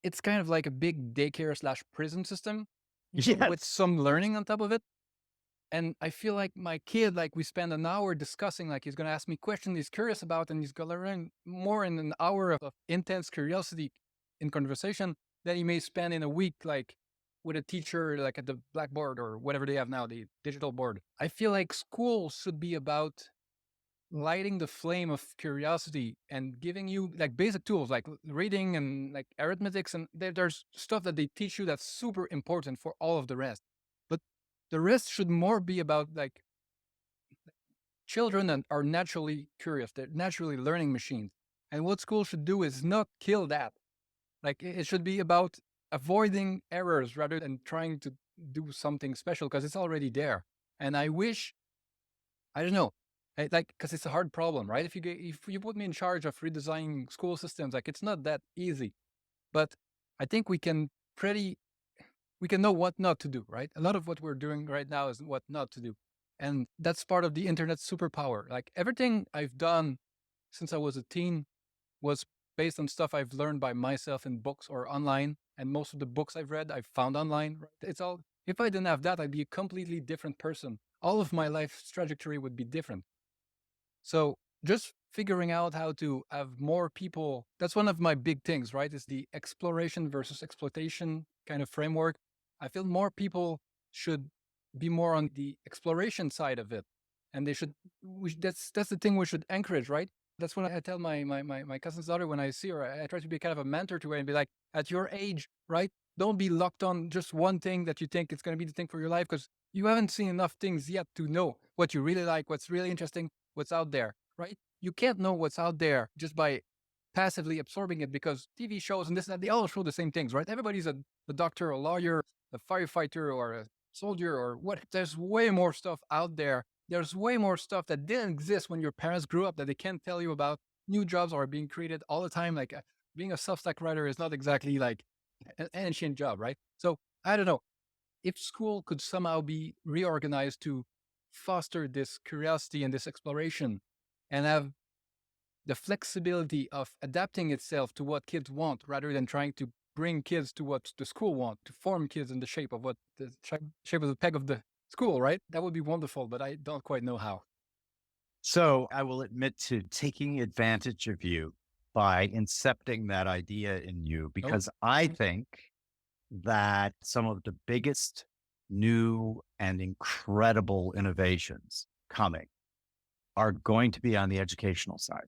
it's kind of like a big daycare / prison system with some learning on top of it. And I feel like my kid, like we spend an hour discussing, like he's going to ask me questions he's curious about, and he's going to learn more in an hour of intense curiosity in conversation than he may spend in a week, like with a teacher, like at the blackboard or whatever they have now, the digital board. I feel like school should be about lighting the flame of curiosity and giving you like basic tools like reading and like arithmetics, and there's stuff that they teach you that's super important for all of the rest. But the rest should more be about like children are naturally curious. They're naturally learning machines. And what school should do is not kill that. Like it should be about avoiding errors rather than trying to do something special because it's already there. And I wish, I don't know, because it's a hard problem, right? If you put me in charge of redesigning school systems, like it's not that easy. But I think we can know what not to do, right? A lot of what we're doing right now is what not to do. And that's part of the internet's superpower. Like everything I've done since I was a teen was based on stuff I've learned by myself in books or online. And most of the books I've read, I've found online. Right? It's all, if I didn't have that, I'd be a completely different person. All of my life's trajectory would be different. So just figuring out how to have more people, that's one of my big things, right? Is the exploration versus exploitation kind of framework. I feel more people should be more on the exploration side of it. And that's the thing we should encourage, right? That's what I tell my cousin's daughter when I see her. I try to be kind of a mentor to her and be like, at your age, right? Don't be locked on just one thing that you think it's going to be the thing for your life, because you haven't seen enough things yet to know what you really like, what's really interesting, what's out there, right? You can't know what's out there just by passively absorbing it, because TV shows and this and that, they all show the same things, right? Everybody's a doctor, a lawyer, a firefighter, or a soldier, or what. There's way more stuff out there. There's way more stuff that didn't exist when your parents grew up that they can't tell you about. New jobs are being created all the time. Like being a Substack writer is not exactly like an ancient job, right? So I don't know. If school could somehow be reorganized to foster this curiosity and this exploration and have the flexibility of adapting itself to what kids want rather than trying to bring kids to what the school want, to form kids in the shape of what the shape of the peg of the school, right? That would be wonderful, but I don't quite know how. So I will admit to taking advantage of you by incepting that idea in you, because I think that some of the biggest new and incredible innovations coming are going to be on the educational side.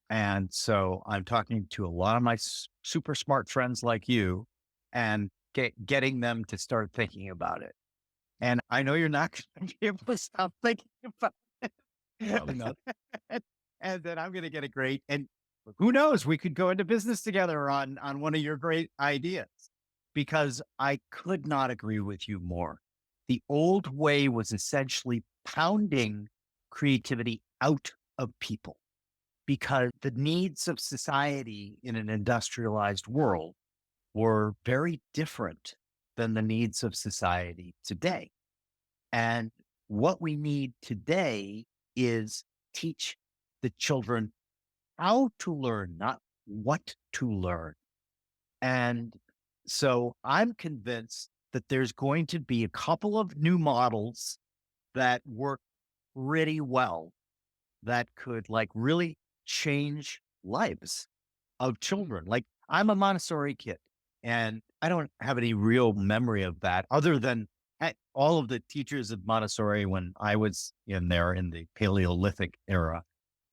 And so I'm talking to a lot of my super smart friends like you and getting them to start thinking about it. And I know you're not going to be able to stop thinking about it. Probably not. And then I'm going to get a great, and who knows, we could go into business together on one of your great ideas, because I could not agree with you more. The old way was essentially pounding creativity out of people, because the needs of society in an industrialized world were very different than the needs of society today. And what we need today is teach the children how to learn, not what to learn. And so I'm convinced that there's going to be a couple of new models that work pretty well that could like really change lives of children. Like I'm a Montessori kid and I don't have any real memory of that other than all of the teachers of Montessori when I was in there in the Paleolithic era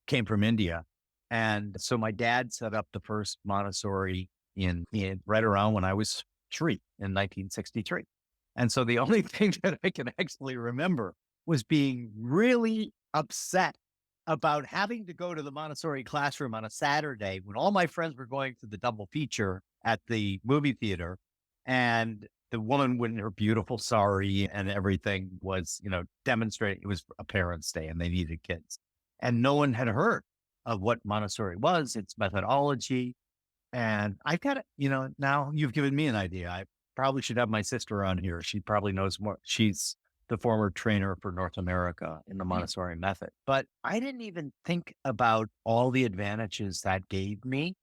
came from India. And so my dad set up the first Montessori in right around when I was 3 in 1963. And so the only thing that I can actually remember was being really upset about having to go to the Montessori classroom on a Saturday when all my friends were going to the double feature at the movie theater. And the woman in her beautiful sari and everything was, demonstrating it was a parents' day and they needed kids. And no one had heard of what Montessori was, its methodology. And I've got it, now you've given me an idea. I probably should have my sister on here. She probably knows more. She's the former trainer for North America in the Montessori method. But I didn't even think about all the advantages that gave me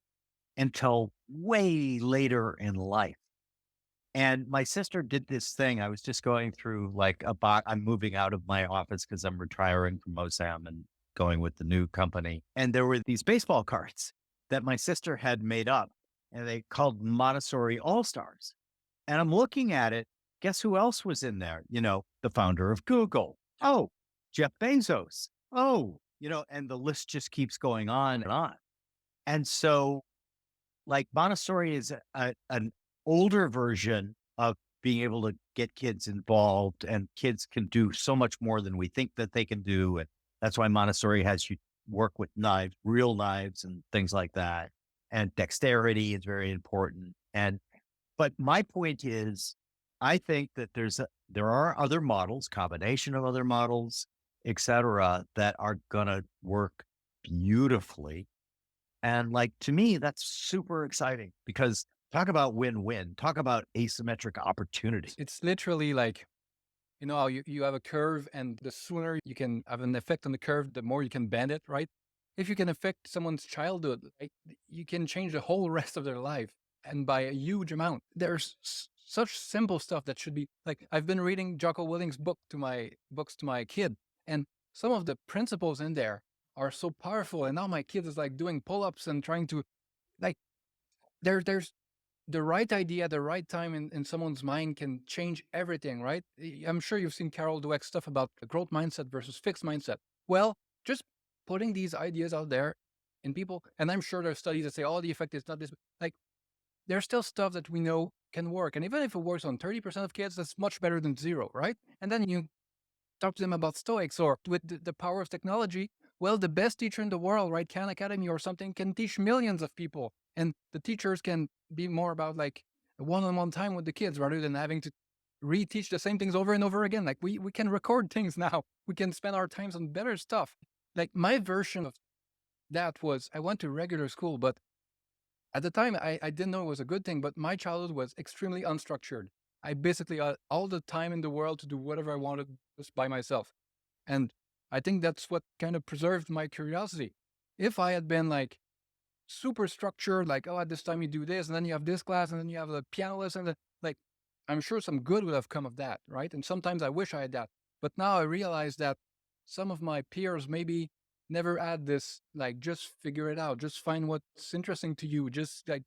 until way later in life. And my sister did this thing. I was just going through like I'm moving out of my office because I'm retiring from OSAM and going with the new company. And there were these baseball cards that my sister had made up, and they called Montessori All-Stars. And I'm looking at it. Guess who else was in there? The founder of Google. Oh, Jeff Bezos. Oh, and the list just keeps going on and on. And so like Montessori is an older version of being able to get kids involved, and kids can do so much more than we think that they can do. And that's why Montessori has you work with knives, real knives and things like that. And dexterity is very important. But my point is, I think that there are other models, combination of other models, et cetera, that are going to work beautifully. And like, to me, that's super exciting because talk about win-win, talk about asymmetric opportunity. It's literally like, how you have a curve, and the sooner you can have an effect on the curve, the more you can bend it, right? If you can affect someone's childhood, like, you can change the whole rest of their life, and by a huge amount. There's such simple stuff that should be like, I've been reading Jocko Willink's books to my kid, and some of the principles in there are so powerful. And now my kid is like doing pull-ups and trying to, like, there's the right idea at the right time in someone's mind can change everything, right? I'm sure you've seen Carol Dweck's stuff about the growth mindset versus fixed mindset. Well, just putting these ideas out there in people, and I'm sure there's studies that say, oh, the effect is not this. Like, there's still stuff that we know can work. And even if it works on 30% of kids, that's much better than zero, right? And then you talk to them about Stoics or with the power of technology. Well, the best teacher in the world, right, Khan Academy or something, can teach millions of people. And the teachers can be more about like one-on-one time with the kids rather than having to reteach the same things over and over again. Like we can record things now. We can spend our times on better stuff. Like my version of that was, I went to regular school, but at the time I didn't know it was a good thing, but my childhood was extremely unstructured. I basically had all the time in the world to do whatever I wanted just by myself. And I think that's what kind of preserved my curiosity. If I had been like super structured, like, oh, at this time you do this, and then you have this class, and then you have the piano lesson, like, I'm sure some good would have come of that, right? And sometimes I wish I had that. But now I realize that some of my peers maybe never had this, like, just figure it out, just find what's interesting to you, just like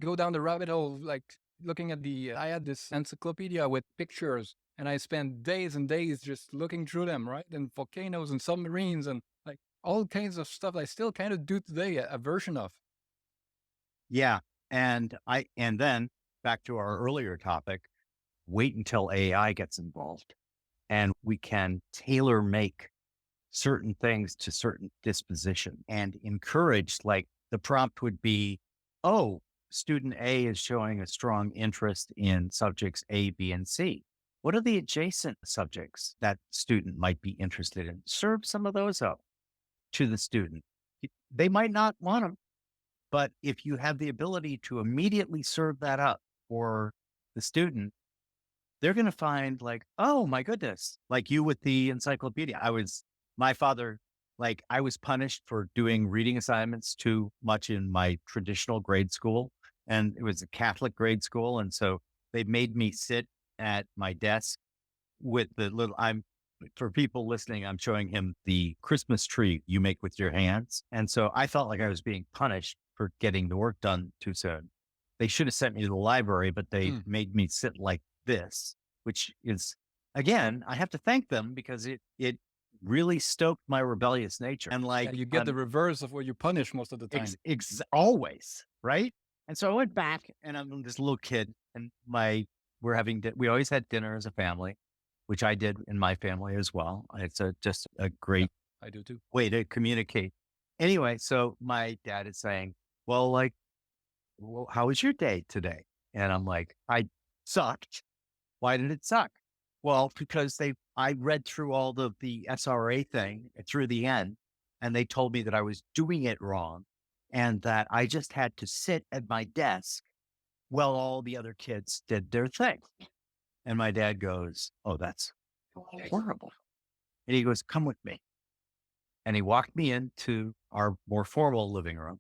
go down the rabbit hole, like looking at I had this encyclopedia with pictures, and I spent days and days just looking through them, right? And volcanoes and submarines and like all kinds of stuff I still kind of do today, a version of. Yeah. And then back to our earlier topic, wait until AI gets involved and we can tailor make certain things to certain disposition and encourage, like the prompt would be, oh, student A is showing a strong interest in subjects A, B, and C. What are the adjacent subjects that student might be interested in? Serve some of those up to the student. They might not want them, but if you have the ability to immediately serve that up for the student, they're going to find like, oh my goodness, like you with the encyclopedia. My father, like I was punished for doing reading assignments too much in my traditional grade school. And it was a Catholic grade school. And so they made me sit at my desk with the for people listening, I'm showing him the Christmas tree you make with your hands. And so I felt like I was being punished for getting the work done too soon. They should have sent me to the library, but they made me sit like this, which is, again, I have to thank them because it really stoked my rebellious nature. And like, you get the reverse of what you punish most of the time. Always. Right. And so I went back and I'm this little kid and we always had dinner as a family, which I did in my family as well. It's just a great I do too. way to communicate. Anyway, so my dad is saying, well, how was your day today? And I'm like, I sucked. Why did it suck? Well, because I read through all of the SRA thing through the end, and they told me that I was doing it wrong and that I just had to sit at my desk while all the other kids did their thing. And my dad goes, oh, that's horrible. And he goes, come with me. And he walked me into our more formal living room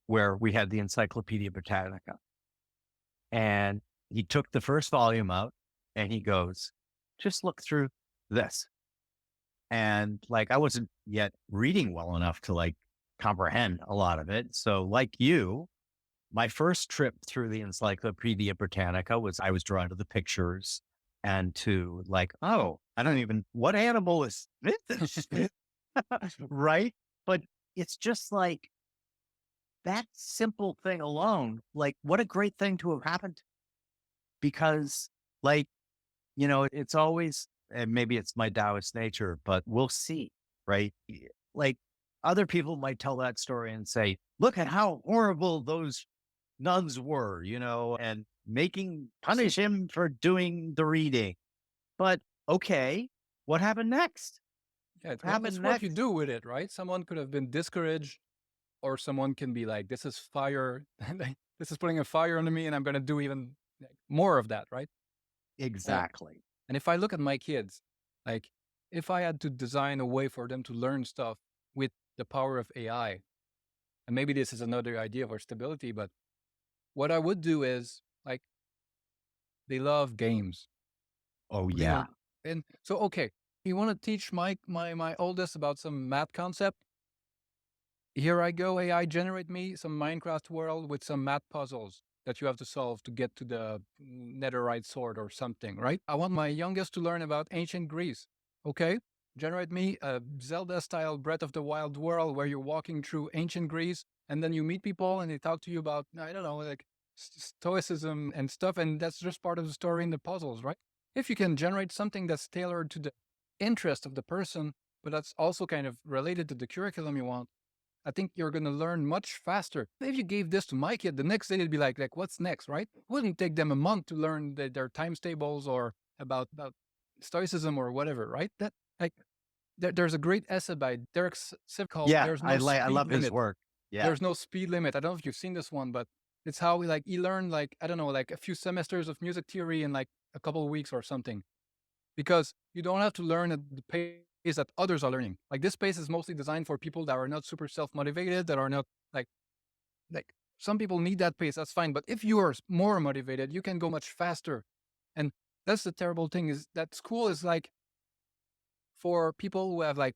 where we had the Encyclopedia Britannica. And he took the first volume out and he goes, just look through this. And like, I wasn't yet reading well enough to like comprehend a lot of it. So like you, my first trip through the Encyclopedia Britannica I was drawn to the pictures and to like, oh, what animal is this? right? But it's just like that simple thing alone, like what a great thing to have happened because like, it's always, and maybe it's my Taoist nature, but we'll see, right? Like other people might tell that story and say, look at how horrible those nuns were, and punish him for doing the reading. But okay, what happened next? Yeah, What happened it's what you next? do with it, right? Someone could have been discouraged, or someone can be like, "This is fire. This is putting a fire under me, and I'm going to do even more of that," right? Uh, Exactly. and if I look at my kids, like if I had to design a way for them to learn stuff with the power of AI, and maybe this is another idea for stability, but what I would do is like they love games. Oh, Okay, yeah. and so okay, you want to teach my oldest about some math concept? Here I go, AI, generate me some Minecraft world with some math puzzles that you have to solve to get to the netherite sword or something, right? I want my youngest to learn about ancient Greece. Okay, generate me a Zelda-style Breath of the Wild world where you're walking through ancient Greece and then you meet people and they talk to you about, I don't know, like stoicism and stuff, and that's just part of the story in the puzzles, right? If you can generate something that's tailored to the interest of the person, but that's also kind of related to the curriculum you want, I think you're going to learn much faster. If you gave this to my kid, the next day they'd be like, what's next, right? It wouldn't take them a month to learn their times tables or about stoicism or whatever, right? That like there's a great essay by Derek Sivers called Yeah. "There's I No like, I Speed love his Limit." work. Yeah. There's no speed limit. I don't know if you've seen this one, but it's how he learned like I don't know like a few semesters of music theory in like a couple of weeks or something, because you don't have to learn at the pace that others are learning. Like this space is mostly designed for people that are not super self-motivated, that are not like some people need that pace. That's fine. But if you are more motivated, you can go much faster. And that's the terrible thing, is that school is like for people who have like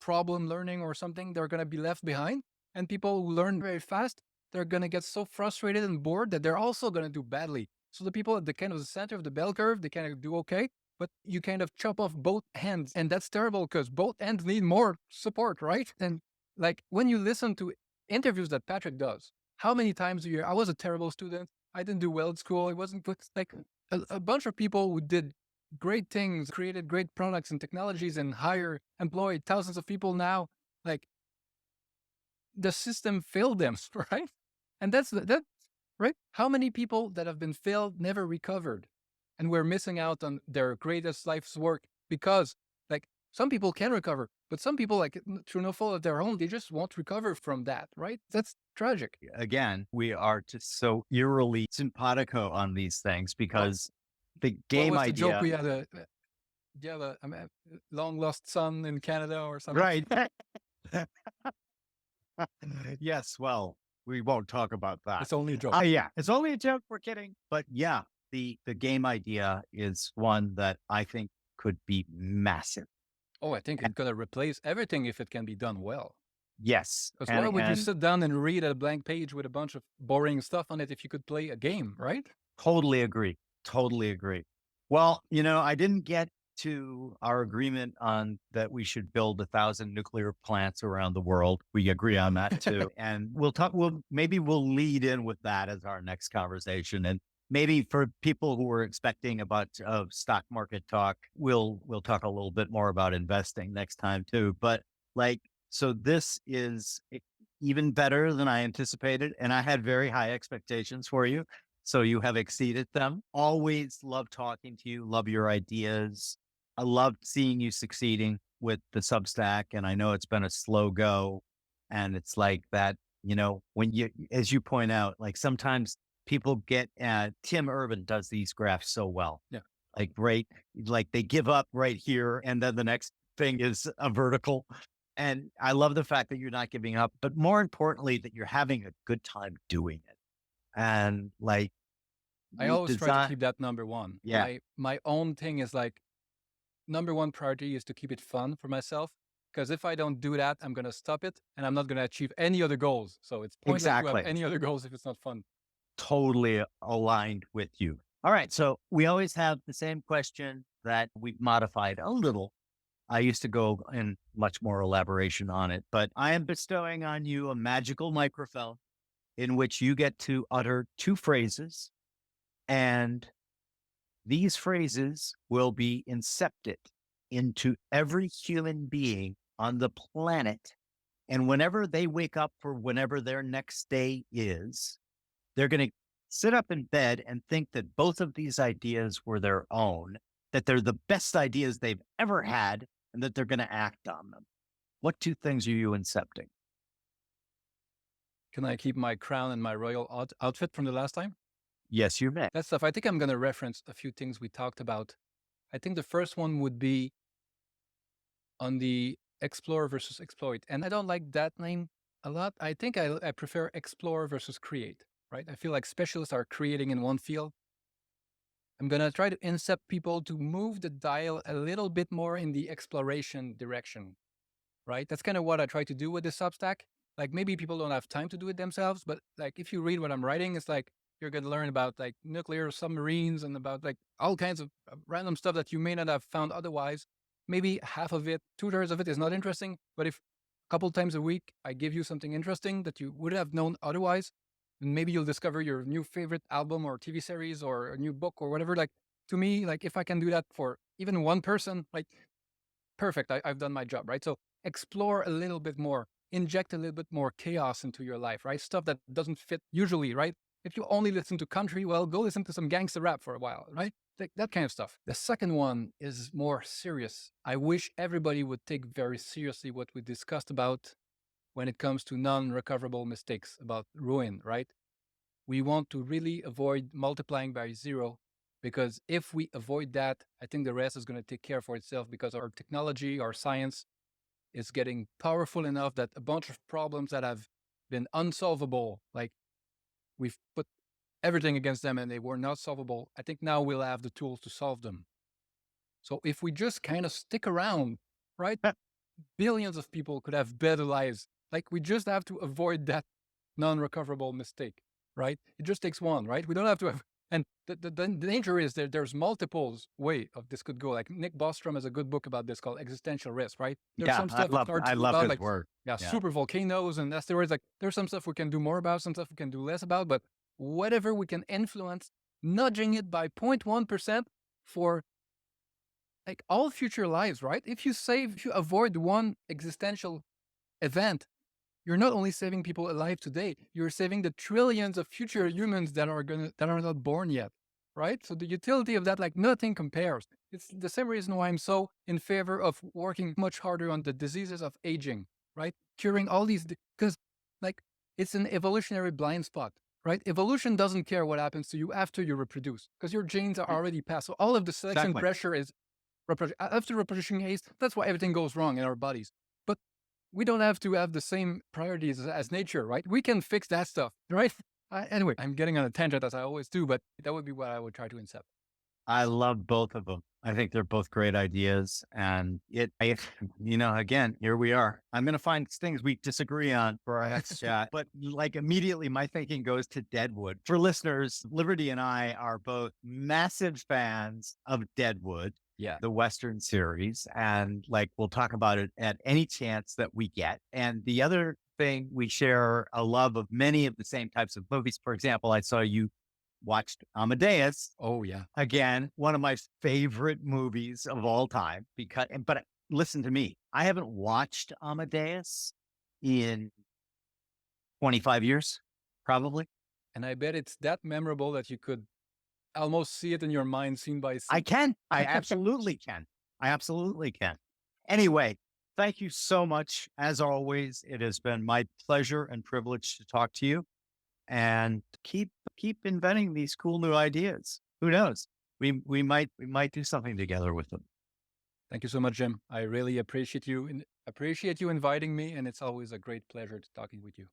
problem learning or something, they're going to be left behind. And people who learn very fast, they're going to get so frustrated and bored that they're also going to do badly. So the people at the kind of the center of the bell curve, they kind of do okay, but you kind of chop off both ends. And that's terrible because both ends need more support, right? And like when you listen to interviews that Patrick does, how many times a year, I was a terrible student, I didn't do well at school, it wasn't good. Like a bunch of people who did great things, created great products and technologies and employed thousands of people now, like the system failed them, right? And that's right. How many people that have been failed never recovered, and we're missing out on their greatest life's work because like some people can recover, but some people like through no fault of their own, they just won't recover from that, right? That's tragic. Again, we are just so eerily simpatico on these things because the What game was the joke idea, we had? A long lost son in Canada or something. right? Yes. Well, we won't talk about that. It's only a joke. Yeah, it's only a joke. We're kidding. But yeah, the game idea is one that I think could be massive. Oh, I think it's going to replace everything if it can be done well. Yes. Because why would you sit down and read a blank page with a bunch of boring stuff on it if you could play a game, right? Totally agree. Totally agree. Well, I didn't get to our agreement on that we should build 1,000 nuclear plants around the world. We agree on that too. And maybe we'll lead in with that as our next conversation. And maybe for people who are expecting a bunch of stock market talk, we'll talk a little bit more about investing next time too. But so this is even better than I anticipated. And I had very high expectations for you. So you have exceeded them. Always love talking to you. Love your ideas. I love seeing you succeeding with the Substack. And I know it's been a slow go. And it's like that, when as you point out, like sometimes people get, Tim Urban does these graphs so well. Yeah. Like they give up right here. And then the next thing is a vertical. And I love the fact that you're not giving up, but more importantly, that you're having a good time doing it. And I always try to keep that number one. Yeah. My own thing is like, number one priority is to keep it fun for myself. Because if I don't do that, I'm going to stop it and I'm not going to achieve any other goals. So it's pointless to have any other goals if it's not fun. Totally aligned with you. All right. So we always have the same question that we've modified a little. I used to go in much more elaboration on it, but I am bestowing on you a magical microphone in which you get to utter 2 phrases, and these phrases will be incepted into every human being on the planet. And whenever they wake up for whenever their next day is, they're going to sit up in bed and think that both of these ideas were their own, that they're the best ideas they've ever had, and that they're going to act on them. What 2 things are you incepting? Can I keep my crown and my royal outfit from the last time? Yes, you may. That stuff, I think I'm going to reference a few things we talked about. I think the first one would be on the explore versus exploit. And I don't like that name a lot. I think I prefer explore versus create, right? I feel like specialists are creating in one field. I'm going to try to incept people to move the dial a little bit more in the exploration direction, right? That's kind of what I try to do with this Substack. Like maybe people don't have time to do it themselves, but like if you read what I'm writing, it's like you're going to learn about like nuclear submarines and about like all kinds of random stuff that you may not have found otherwise. Maybe half of it, 2/3 of it is not interesting, but if a couple times a week I give you something interesting that you would have known otherwise, and maybe you'll discover your new favorite album or TV series or a new book or whatever. Like to me, like if I can do that for even one person, like perfect, I've done my job, right? So explore a little bit more, inject a little bit more chaos into your life, right? Stuff that doesn't fit usually, right? If you only listen to country, well, go listen to some gangster rap for a while, right? That kind of stuff. The second one is more serious. I wish everybody would take very seriously what we discussed about when it comes to non-recoverable mistakes, about ruin, right? We want to really avoid multiplying by 0, because if we avoid that, I think the rest is going to take care for itself, because our technology, our science is getting powerful enough that a bunch of problems that have been unsolvable, like we've put everything against them and they were not solvable, I think now we'll have the tools to solve them. So if we just kind of stick around, right, billions of people could have better lives. Like we just have to avoid that non-recoverable mistake, right? It just takes one, right? We don't have to have, and the danger is that there's multiples way of this could go. Like Nick Bostrom has a good book about this called Existential Risk, right? There's some stuff I love about, his like, work. super volcanoes and asteroids. Like there's some stuff we can do more about, some stuff we can do less about, but whatever we can influence, nudging it by 0.1% for like all future lives, right? If you avoid one existential event, you're not only saving people alive today, you're saving the trillions of future humans that are not born yet, right? So the utility of that, like nothing compares. It's the same reason why I'm so in favor of working much harder on the diseases of aging, right? Curing all these, because like it's an evolutionary blind spot, right? Evolution doesn't care what happens to you after you reproduce, because your genes are already passed. So all of the selection pressure is after reproducing age. That's why everything goes wrong in our bodies. But we don't have to have the same priorities as nature, right? We can fix that stuff, right? Anyway, I'm getting on a tangent as I always do, but that would be what I would try to incept. I love both of them. I think they're both great ideas. And again, here we are. I'm going to find things we disagree on for our next chat. But like immediately my thinking goes to Deadwood. For listeners, Liberty and I are both massive fans of Deadwood. Yeah. The Western series. And like, we'll talk about it at any chance that we get. And the other thing, we share a love of many of the same types of movies. For example, I saw you watched Amadeus. Oh yeah. Again, one of my favorite movies of all time, but listen to me. I haven't watched Amadeus in 25 years, probably. And I bet it's that memorable that you could almost see it in your mind, scene by scene. I can. I absolutely can. I absolutely can. Anyway, thank you so much. As always, it has been my pleasure and privilege to talk to you, and keep inventing these cool new ideas. Who knows? We might do something together with them. Thank you so much, Jim. I really appreciate you inviting me, and it's always a great pleasure talking with you.